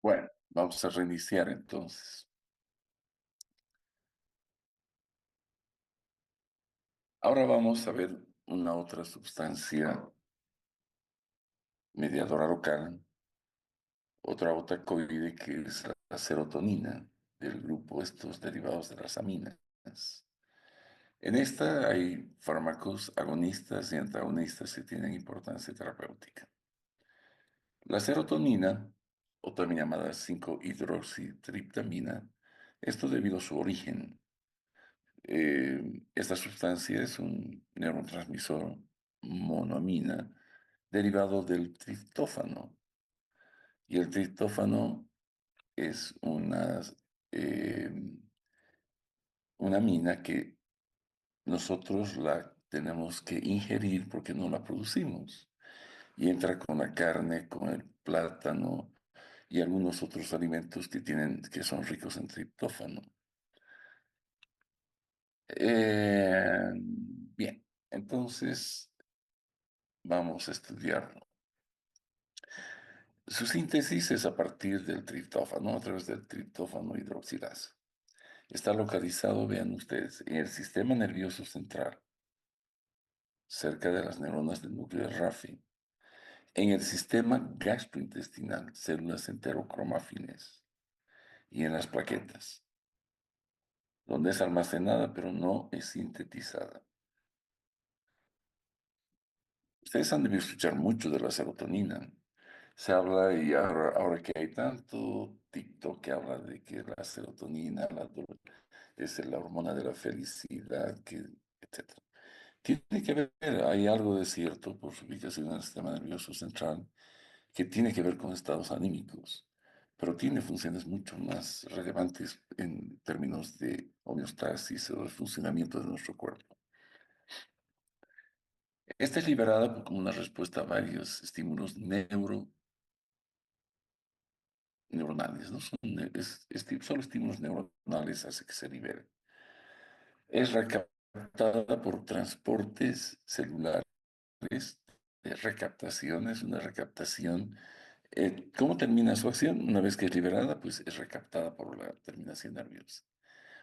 Bueno, vamos a reiniciar entonces. Ahora vamos a ver una otra sustancia mediadora local, otra otacoide que es la serotonina del grupo estos derivados de las aminas. En esta hay fármacos agonistas y antagonistas que tienen importancia terapéutica. La serotonina, o también llamada 5-hidroxitriptamina, esto debido a su origen. Esta sustancia es un neurotransmisor monoamina derivado del triptófano. Y el triptófano es eh, una amina que nosotros la tenemos que ingerir porque no la producimos. Y entra con la carne, con el plátano y algunos otros alimentos que son ricos en triptófano. Bien, entonces vamos a estudiarlo. Su síntesis es a partir del triptófano, a través del triptófano hidroxilasa. Está localizado, vean ustedes, en el sistema nervioso central, cerca de las neuronas del núcleo de Rafi, en el sistema gastrointestinal, células enterocromáfiles, y en las plaquetas, donde es almacenada pero no es sintetizada. Ustedes han debido escuchar mucho de la serotonina. Se habla, y ahora que hay tanto TikTok que habla de que la serotonina es la hormona de la felicidad, etc. Tiene que ver, hay algo de cierto por su ubicación en el sistema nervioso central, que tiene que ver con estados anímicos, pero tiene funciones mucho más relevantes en términos de homeostasis o de funcionamiento de nuestro cuerpo. Esta es liberada como una respuesta a varios estímulos neuronales, no son, solo estímulos neuronales hace que se libere. Es recaptada por transportes celulares de recaptación, es una recaptación. ¿Cómo termina su acción? Una vez que es liberada, pues es recaptada por la terminación nerviosa.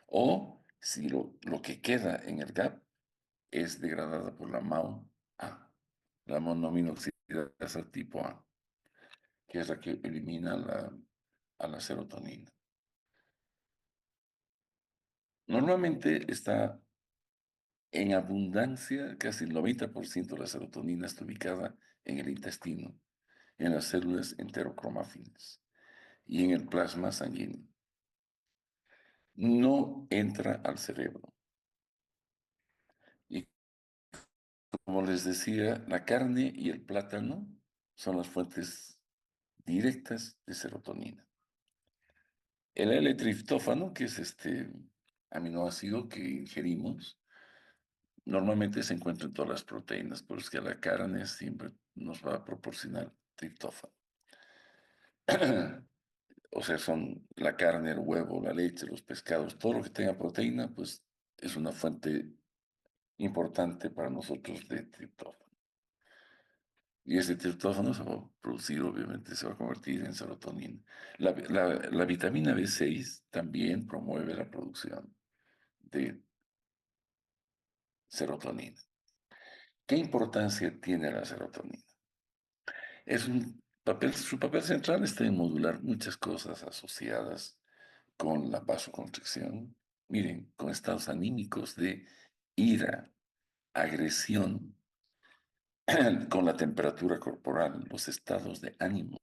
O si lo que queda en el GAP es degradada por la MAO-A, la monoaminoxidasa tipo A, que es la que elimina a la serotonina. Normalmente está en abundancia, casi el 90% de la serotonina está ubicada en el intestino, en las células enterocromáfinas y en el plasma sanguíneo. No entra al cerebro. Y como les decía, la carne y el plátano son las fuentes directas de serotonina. El L-triptófano, que es este aminoácido que ingerimos, normalmente se encuentra en todas las proteínas, pero es que la carne siempre nos va a proporcionar triptófano. O sea, son la carne, el huevo, la leche, los pescados, todo lo que tenga proteína, pues es una fuente importante para nosotros de triptófano. Y ese triptófano se va a producir, obviamente, se va a convertir en serotonina. La vitamina B6 también promueve la producción de serotonina. ¿Qué importancia tiene la serotonina? Su papel central está en modular muchas cosas asociadas con la vasoconstricción. Miren, con estados anímicos de ira, agresión, con la temperatura corporal, los estados de ánimo,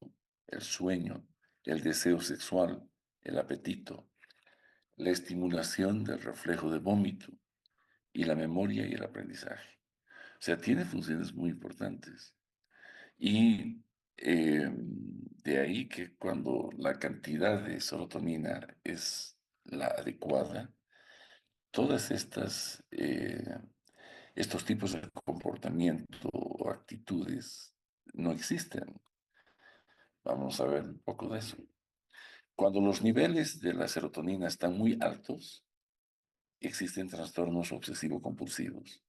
el sueño, el deseo sexual, el apetito, la estimulación del reflejo de vómito y la memoria y el aprendizaje. O sea, tiene funciones muy importantes. Y de ahí que cuando la cantidad de serotonina es la adecuada, todas estos tipos de comportamiento o actitudes no existen. Vamos a ver un poco de eso. Cuando los niveles de la serotonina están muy altos, existen trastornos obsesivo-compulsivos.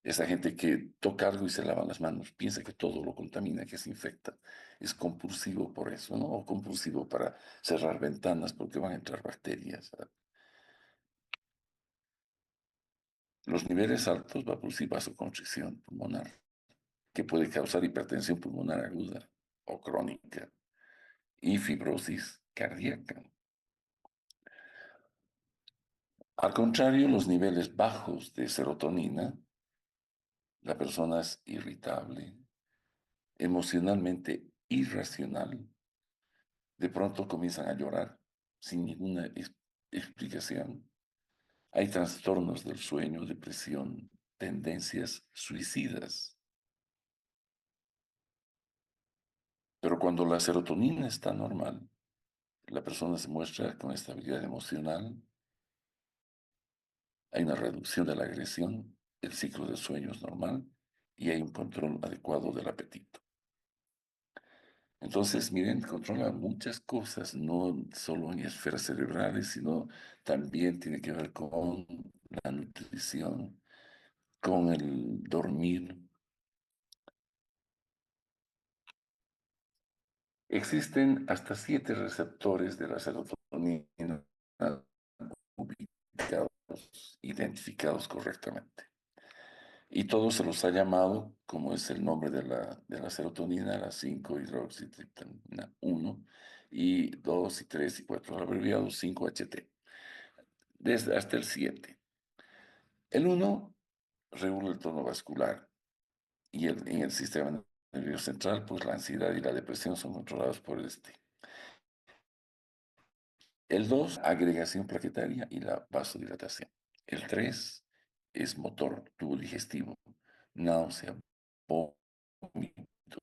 Esa gente que toca algo y se lava las manos, piensa que todo lo contamina, que se infecta. Es compulsivo por eso, ¿no? O compulsivo para cerrar ventanas porque van a entrar bacterias. Los niveles altos va a producir vasoconstricción pulmonar, que puede causar hipertensión pulmonar aguda o crónica y fibrosis cardíaca. Al contrario, los niveles bajos de serotonina, la persona es irritable, emocionalmente irracional, de pronto comienzan a llorar sin ninguna explicación. Hay trastornos del sueño, depresión, tendencias suicidas. Pero cuando la serotonina está normal, la persona se muestra con estabilidad emocional, hay una reducción de la agresión, el ciclo de sueño es normal y hay un control adecuado del apetito. Entonces, miren, controla muchas cosas, no solo en esferas cerebrales, sino también tiene que ver con la nutrición, con el dormir. Existen hasta 7 receptores de la serotonina ubicados, identificados correctamente. Y todos se los ha llamado, como es el nombre de la serotonina, la 5-hidroxitriptamina 1, y 2 y 3 y 4, abreviados 5-HT, desde hasta el 7. El 1 regula el tono vascular y en el sistema nervioso central, pues la ansiedad y la depresión son controlados por este. El 2, agregación plaquetaria y la vasodilatación. El 3 es motor, tubo digestivo, náusea, vómito.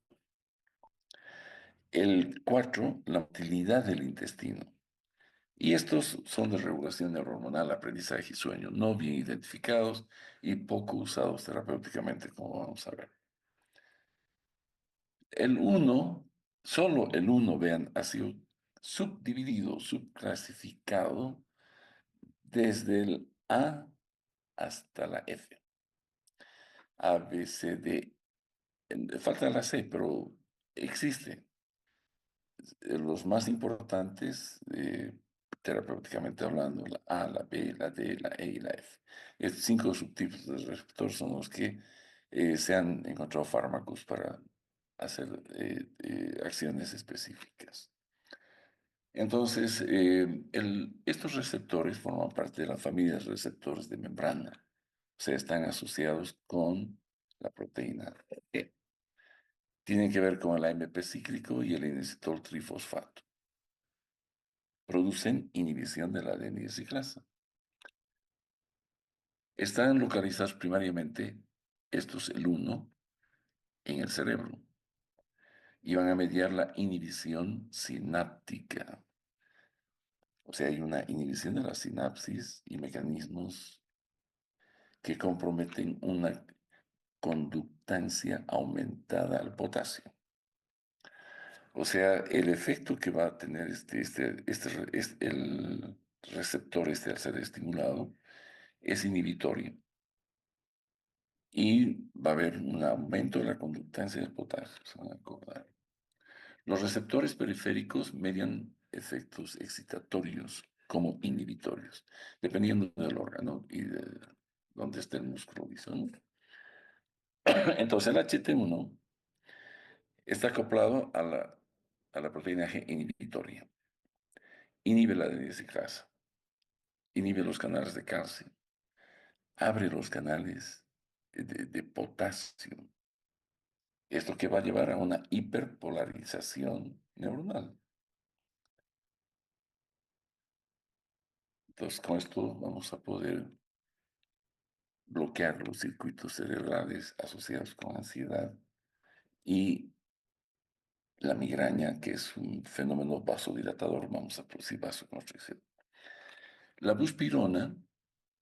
El 4, la motilidad del intestino. Y estos son de regulación neurohormonal, aprendizaje y sueño, no bien identificados y poco usados terapéuticamente, como vamos a ver. El uno, solo el uno, vean, ha sido subdividido, subclasificado desde el A hasta la F. A, B, C, D. Falta la C, pero existe. Los más importantes, terapéuticamente hablando, la A, la B, la D, la E y la F. Estos 5 subtipos de receptor son los que se han encontrado fármacos para hacer acciones específicas. Entonces, estos receptores forman parte de la familia de receptores de membrana, o sea, están asociados con la proteína E. Tienen que ver con el AMP cíclico y el inositol trifosfato. Producen inhibición de la adenosiclasa. Están localizados primariamente, estos el 1, en el cerebro y van a mediar la inhibición sináptica. O sea, hay una inhibición de la sinapsis y mecanismos que comprometen una conductancia aumentada al potasio. O sea, el efecto que va a tener el receptor al ser estimulado es inhibitorio y va a haber un aumento de la conductancia del potasio, se van a acordar. Los receptores periféricos median efectos excitatorios como inhibitorios, dependiendo del órgano y de dónde esté el músculo visual. Entonces el HT1 está acoplado a la proteína G inhibitoria. Inhibe la adenosiclasa, inhibe los canales de calcio, abre los canales de potasio. Esto que va a llevar a una hiperpolarización neuronal. Entonces, con esto vamos a poder bloquear los circuitos cerebrales asociados con ansiedad y la migraña, que es un fenómeno vasodilatador, vamos a producir vasoconstricción. La buspirona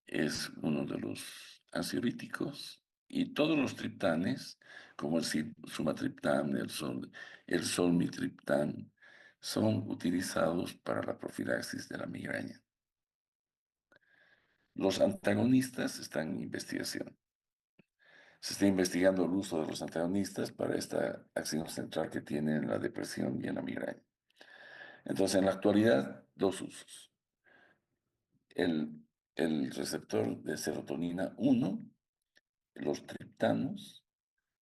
es uno de los ansiolíticos y todos los triptanes, como el sumatriptán, el solmitriptán, son utilizados para la profilaxis de la migraña. Los antagonistas están en investigación. Se está investigando el uso de los antagonistas para esta acción central que tiene en la depresión y en la migraña. Entonces, en la actualidad, dos usos. El, el receptor de serotonina 1, los triptanos,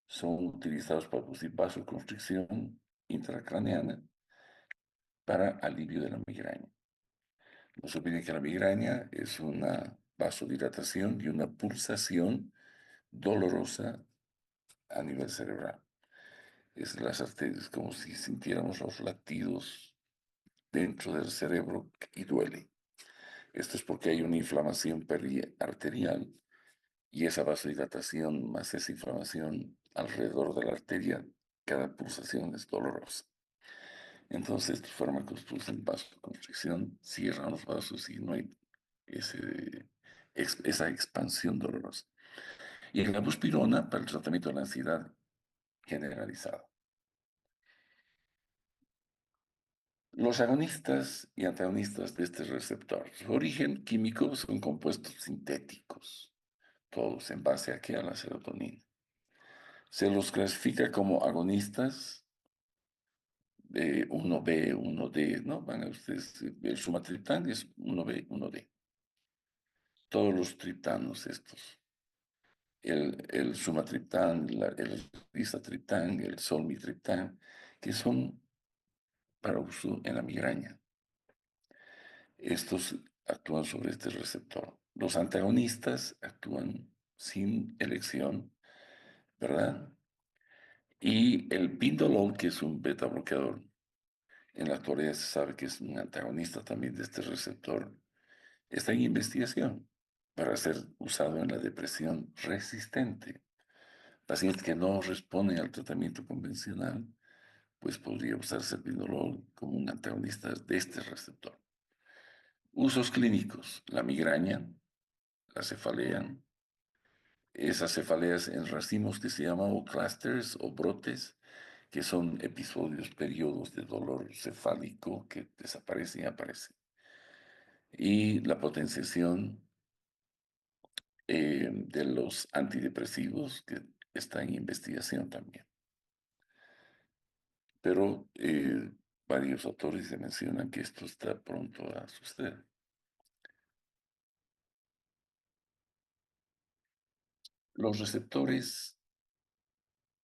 son utilizados para producir vasoconstricción intracraneana para alivio de la migraña. No se olviden que la migraña es una vasodilatación y una pulsación dolorosa a nivel cerebral. Es las arterias, como si sintiéramos los latidos dentro del cerebro y duele. Esto es porque hay una inflamación periarterial y esa vasodilatación más esa inflamación alrededor de la arteria, cada pulsación es dolorosa. Entonces, estos fármacos producen vasoconstricción, cierran los vasos y no hay esa expansión dolorosa. Y la buspirona para el tratamiento de la ansiedad generalizada. Los agonistas y antagonistas de este receptor, su origen químico son compuestos sintéticos, todos en base aquí a la serotonina. Se los clasifica como agonistas de 1B, 1D, ¿no? Van a ustedes, el sumatriptán es 1B, 1D. Todos los triptanos estos. El sumatriptán, el rizatriptán, el solmitriptán, que son para uso en la migraña. Estos actúan sobre este receptor. Los antagonistas actúan sin elección, ¿verdad? Y el pindolol, que es un beta bloqueador, en la actualidad se sabe que es un antagonista también de este receptor, está en investigación para ser usado en la depresión resistente. Pacientes que no responden al tratamiento convencional, pues podría usarse el pindolol como un antagonista de este receptor. Usos clínicos, la migraña, la cefalea, esas cefaleas en racimos que se llaman o clusters o brotes, que son episodios, periodos de dolor cefálico que desaparecen y aparecen. Y la potenciación de los antidepresivos que está en investigación también. Pero varios autores se mencionan que esto está pronto a suceder. Los receptores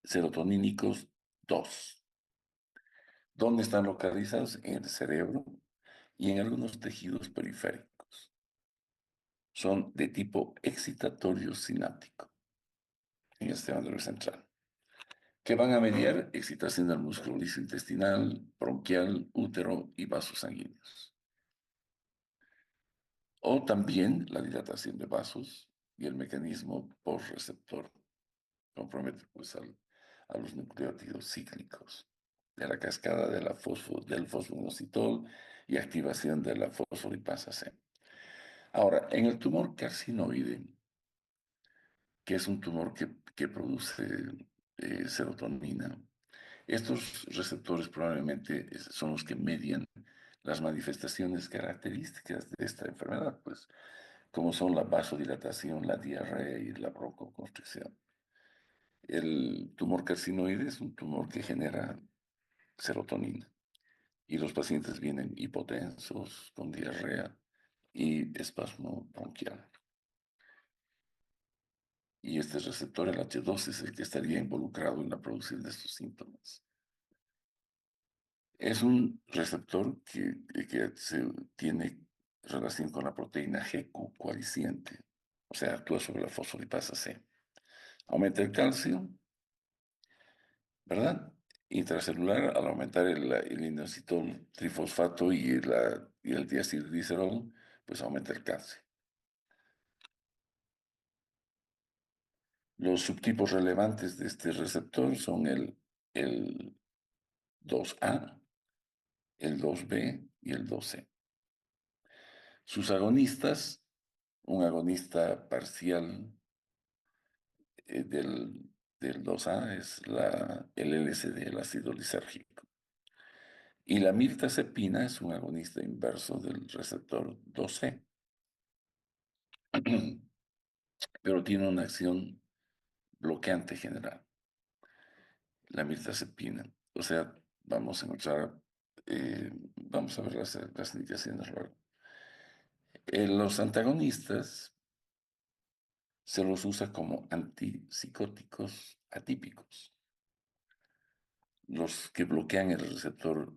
serotonínicos 2. ¿Dónde están localizados? En el cerebro y en algunos tejidos periféricos. Son de tipo excitatorio sináptico en el sistema nervioso central, que van a mediar excitación del músculo liso intestinal, bronquial, útero y vasos sanguíneos. O también la dilatación de vasos y el mecanismo por receptor compromete pues, a los nucleótidos cíclicos de la cascada de del fosfoinositol y activación de la fosfolipasa C. Ahora, en el tumor carcinoide, que es un tumor que produce serotonina, estos receptores probablemente son los que median las manifestaciones características de esta enfermedad, pues, como son la vasodilatación, la diarrea y la broncoconstricción. El tumor carcinoide es un tumor que genera serotonina y los pacientes vienen hipotensos, con diarrea y espasmo bronquial. Y este receptor, el H2, es el que estaría involucrado en la producción de estos síntomas. Es un receptor que tiene relación con la proteína GQ coaliciente, o sea, actúa sobre la fosfolipasa C. Aumenta el calcio, ¿verdad? Intracelular, al aumentar el inositol trifosfato y el diacilglicerol, pues aumenta el calcio. Los subtipos relevantes de este receptor son el 2A, el 2B y el 2C. Sus agonistas, un agonista parcial del 2A es el LSD, el ácido lisérgico. Y la mirtazepina es un agonista inverso del receptor 2C, pero tiene una acción bloqueante general, la mirtazapina. O sea, vamos a encontrar, vamos a ver las indicaciones luego. Los antagonistas se los usa como antipsicóticos atípicos. Los que bloquean el receptor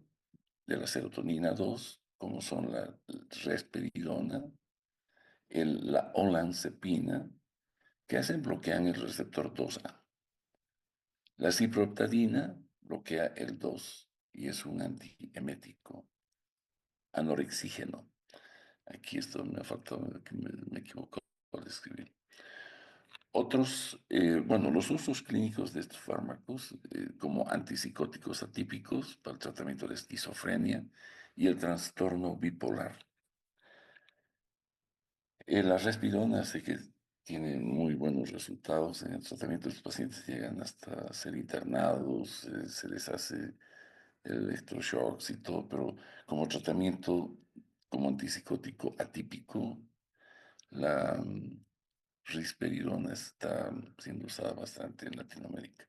de la serotonina 2, como son la risperidona, la olanzapina, que hacen bloquean el receptor 2A. La ciprofloxacina bloquea el 2 y es un antiemético anorexígeno. Aquí esto me faltó, que me equivoco al escribir. Otros, bueno, los usos clínicos de estos fármacos, como antipsicóticos atípicos para el tratamiento de esquizofrenia y el trastorno bipolar. La respirona sé que tiene muy buenos resultados en el tratamiento. Los pacientes llegan hasta ser internados, se les hace electroshocks y todo, pero como tratamiento, como antipsicótico atípico, la risperidona está siendo usada bastante en Latinoamérica.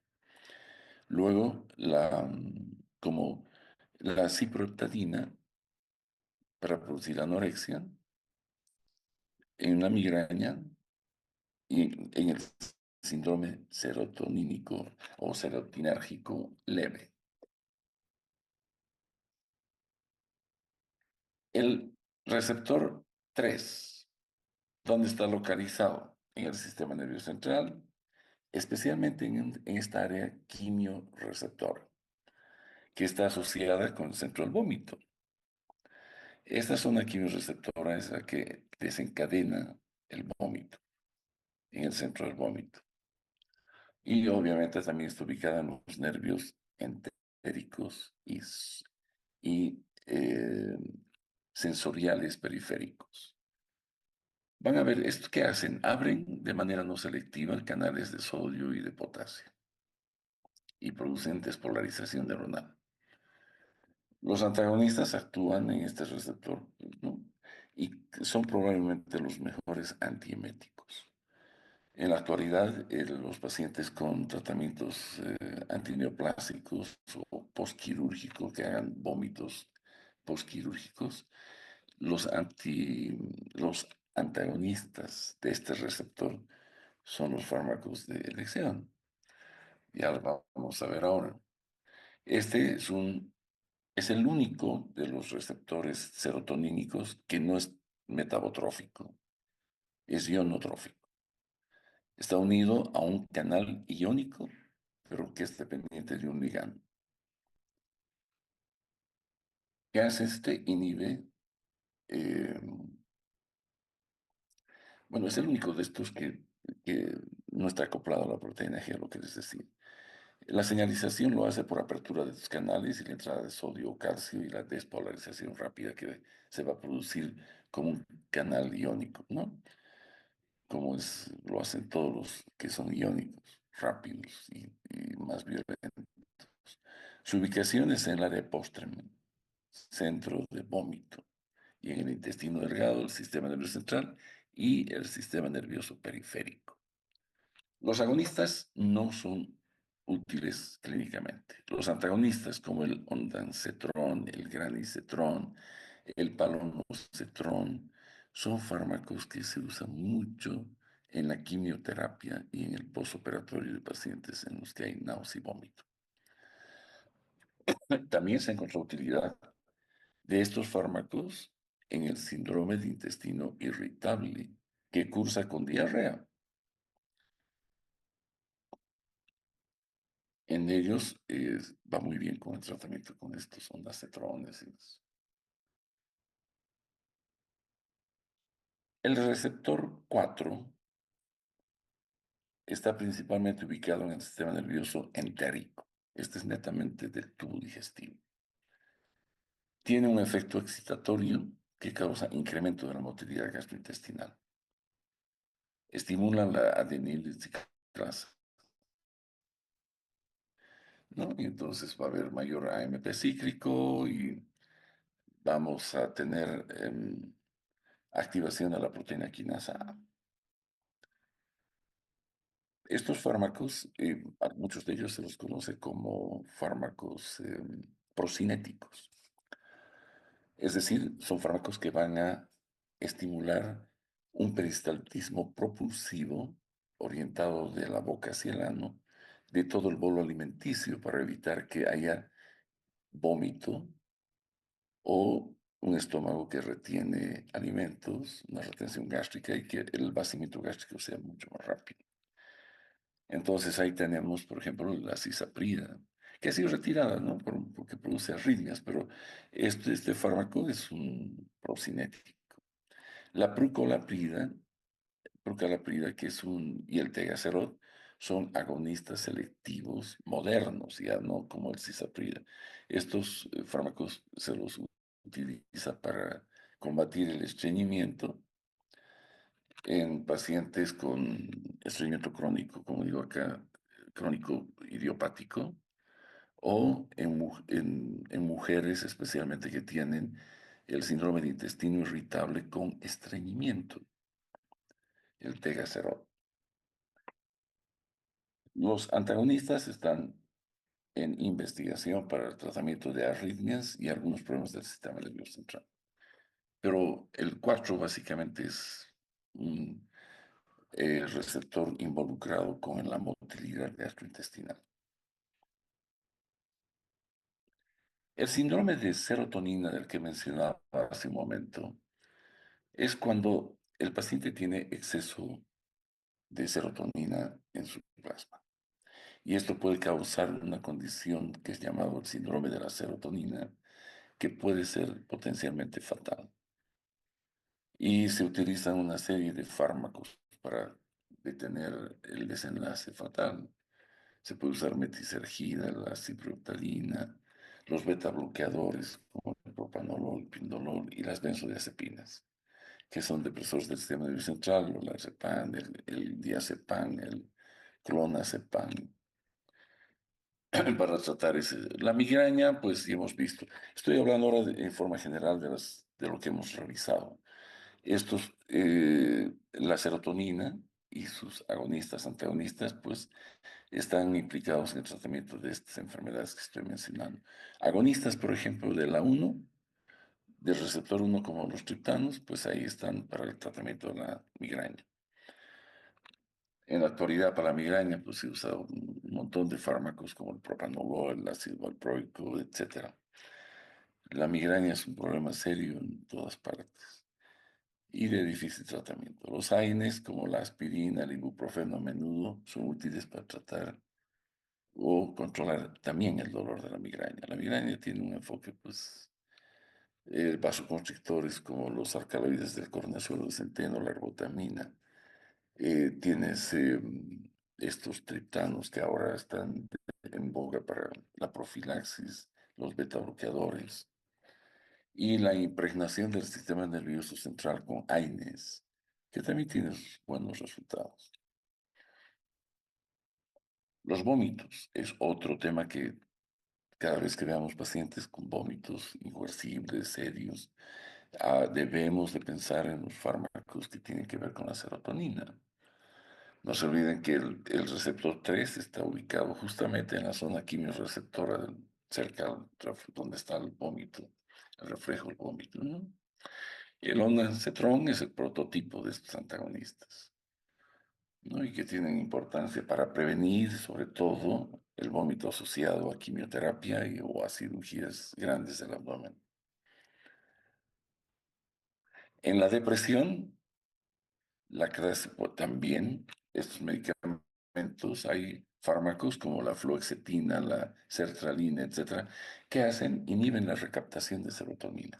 Luego, como la ciprofloxacina para producir anorexia en una migraña y en el síndrome serotonínico o serotinérgico leve. El receptor 3, ¿dónde está localizado? En el sistema nervioso central, especialmente en esta área quimioreceptor, que está asociada con el centro del vómito. Esta zona quimioreceptora es la que desencadena el vómito, en el centro del vómito. Y obviamente también está ubicada en los nervios entéricos y sensoriales periféricos. Van a ver, ¿esto qué hacen? Abren de manera no selectiva canales de sodio y de potasio y producen despolarización neuronal. Los antagonistas actúan en este receptor, ¿no? Y son probablemente los mejores antieméticos. En la actualidad, los pacientes con tratamientos antineoplásicos o postquirúrgicos que hagan vómitos postquirúrgicos, los antagonistas de este receptor son los fármacos de elección. Ya lo vamos a ver ahora. Este es el único de los receptores serotonínicos que no es metabotrófico, es ionotrófico. Está unido a un canal iónico, pero que es dependiente de un ligando. ¿Qué hace este? Inhibe, eh, bueno, es el único de estos que no está acoplado a la proteína G, lo que les decía. La señalización lo hace por apertura de los canales y la entrada de sodio o calcio y la despolarización rápida que se va a producir como un canal iónico, ¿no? Como lo hacen todos los que son iónicos, rápidos y más violentos. Su ubicación es en el área póstrema, centro de vómito, y en el intestino delgado, el sistema nervioso central y el sistema nervioso periférico. Los agonistas no son útiles clínicamente. Los antagonistas, como el ondansetrón, el granisetrón, el palonosetrón, son fármacos que se usan mucho en la quimioterapia y en el postoperatorio de pacientes en los que hay náusea y vómito. También se encontró utilidad de estos fármacos en el síndrome de intestino irritable, que cursa con diarrea. En ellos va muy bien con el tratamiento con estos ondansetrones. El receptor 4 está principalmente ubicado en el sistema nervioso entérico. Este es netamente del tubo digestivo. Tiene un efecto excitatorio que causa incremento de la motilidad gastrointestinal. Estimula la adenilcitrasa, ¿no? Y entonces va a haber mayor AMP cíclico y vamos a tener activación de la proteína quinasa A. Estos fármacos, a muchos de ellos se los conoce como fármacos procinéticos. Es decir, son fármacos que van a estimular un peristaltismo propulsivo orientado de la boca hacia el ano de todo el bolo alimenticio para evitar que haya vómito o un estómago que retiene alimentos, una retención gástrica y que el vaciamiento gástrico sea mucho más rápido. Entonces ahí tenemos, por ejemplo, la cisaprida, que ha sido retirada, ¿no? Porque produce arritmias, pero este fármaco es un procinético. La prucalaprida, que es y el tegacerot, son agonistas selectivos modernos, ya no como el cisaprida. Estos fármacos se los utiliza para combatir el estreñimiento en pacientes con estreñimiento crónico, como digo acá, crónico idiopático, o en mujeres especialmente que tienen el síndrome de intestino irritable con estreñimiento, el tegacerot. Los antagonistas están en investigación para el tratamiento de arritmias y algunos problemas del sistema nervioso central. Pero el 4 básicamente es un receptor involucrado con la motilidad gastrointestinal. El síndrome de serotonina del que mencionaba hace un momento es cuando el paciente tiene exceso de serotonina en su plasma. Y esto puede causar una condición que es llamado el síndrome de la serotonina, que puede ser potencialmente fatal. Y se utilizan una serie de fármacos para detener el desenlace fatal. Se puede usar metisergida, la ciprofloxacina, los beta bloqueadores como el propanolol, pindolol y las benzodiazepinas, que son depresores del sistema nervioso central, el lorazepam, el diazepam, el clonazepam, para tratar la migraña, pues ya hemos visto. Estoy hablando ahora en forma general de lo que hemos revisado. La serotonina y sus agonistas, antagonistas, pues están implicados en el tratamiento de estas enfermedades que estoy mencionando. Agonistas, por ejemplo, de la 1, del receptor 1 como los triptanos, pues ahí están para el tratamiento de la migraña. En la actualidad para la migraña pues se usa un montón de fármacos como el propanolol, el ácido valproico, etc. La migraña es un problema serio en todas partes y de difícil tratamiento. Los AINES como la aspirina, el ibuprofeno a menudo son útiles para tratar o controlar también el dolor de la migraña. La migraña tiene un enfoque, pues, vasoconstrictores como los alcaloides del cornezuelo de centeno, la ergotamina. Tienes estos triptanos que ahora están en boga para la profilaxis, los beta bloqueadores y la impregnación del sistema nervioso central con AINES, que también tiene buenos resultados. Los vómitos es otro tema que cada vez que veamos pacientes con vómitos irreversibles, serios, debemos de pensar en los fármacos que tienen que ver con la serotonina. No se olviden que el receptor 3 está ubicado justamente en la zona quimiorreceptora, cerca donde está el vómito, el reflejo del vómito, ¿no? Y el ondansetron es el prototipo de estos antagonistas, ¿no? Y que tienen importancia para prevenir, sobre todo, el vómito asociado a quimioterapia o a cirugías grandes del abdomen. En la depresión, también, estos medicamentos, hay fármacos como la fluoxetina, la sertralina, etcétera, que inhiben la recaptación de serotonina.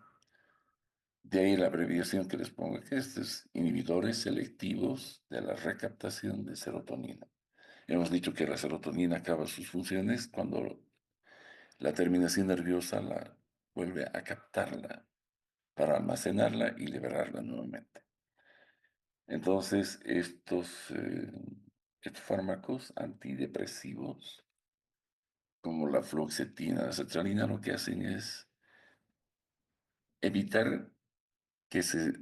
De ahí la abreviación que les pongo, que estos inhibidores selectivos de la recaptación de serotonina. Hemos dicho que la serotonina acaba sus funciones cuando la terminación nerviosa la vuelve a captarla para almacenarla y liberarla nuevamente. Entonces, estos fármacos antidepresivos, como la fluoxetina, la sertralina, lo que hacen es evitar que se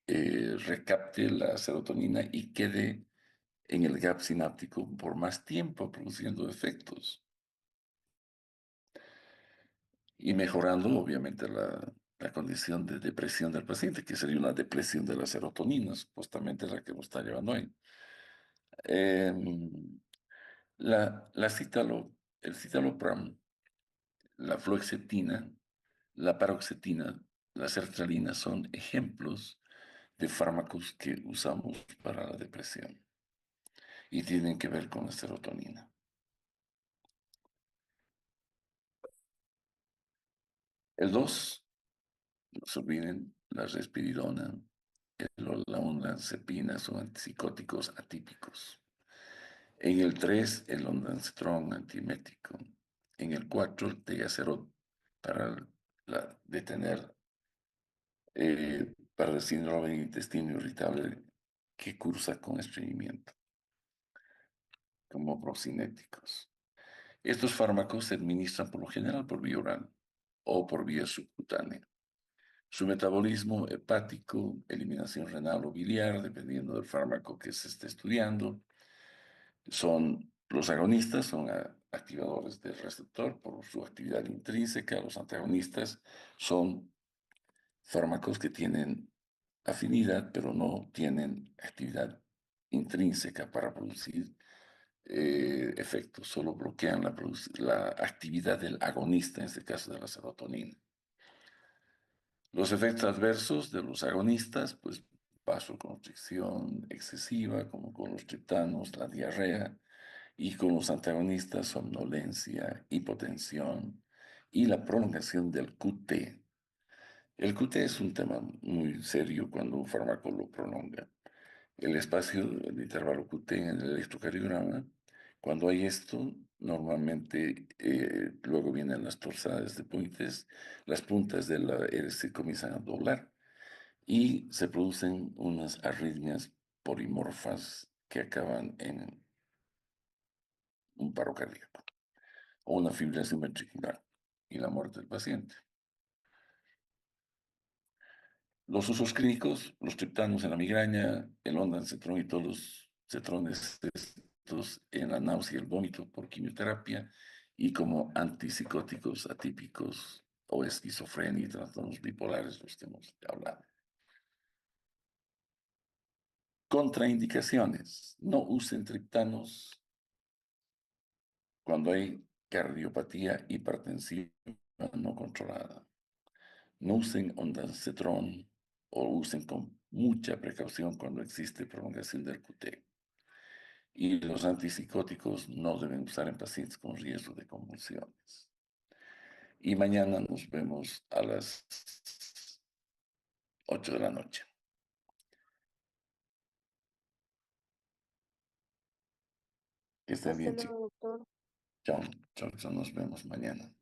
recapte la serotonina y quede en el gap sináptico por más tiempo, produciendo efectos y mejorando obviamente la condición de depresión del paciente, que sería una depresión de la serotonina, supuestamente la que nos está llevando ahí. Em, el citalopram, la fluoxetina, la paroxetina, la sertralina son ejemplos de fármacos que usamos para la depresión y tienen que ver con la serotonina. El 2, no se olviden, la risperidona, la olanzapina son antipsicóticos atípicos. En el 3, el ondansetron antiemético. En el 4, el tegacerot para detener, para el síndrome del intestino irritable que cursa con estreñimiento, como procinéticos. Estos fármacos se administran por lo general por vía oral o por vía subcutánea. Su metabolismo hepático, eliminación renal o biliar, dependiendo del fármaco que se esté estudiando, los agonistas son activadores del receptor por su actividad intrínseca. Los antagonistas son fármacos que tienen afinidad, pero no tienen actividad intrínseca para producir efectos, solo bloquean la actividad del agonista, en este caso de la serotonina. Los efectos adversos de los agonistas, pues vasoconstricción excesiva, como con los triptanos, la diarrea, y con los antagonistas, somnolencia, hipotensión y la prolongación del QT. El QT es un tema muy serio cuando un fármaco lo prolonga. El espacio, el intervalo QT en el electrocardiograma, cuando hay esto, normalmente luego vienen las torsades de puentes, las puntas de la hélice comienzan a doblar y se producen unas arritmias polimorfas que acaban en un paro cardíaco o una fibrilación ventricular y la muerte del paciente. Los usos clínicos, los triptanos en la migraña, el ondansetron y todos los cetrones estos en la náusea y el vómito por quimioterapia y como antipsicóticos atípicos o esquizofrenia y trastornos bipolares, los que hemos hablado. Contraindicaciones. No usen triptanos cuando hay cardiopatía hipertensiva no controlada. No usen ondansetron o usen con mucha precaución cuando existe prolongación del QT. Y los antipsicóticos no deben usar en pacientes con riesgo de convulsiones. Y mañana nos vemos a las 8 de la noche. Que estén Hasta bien, chicos. luego, doctor. Chao, chao, chao, nos vemos mañana.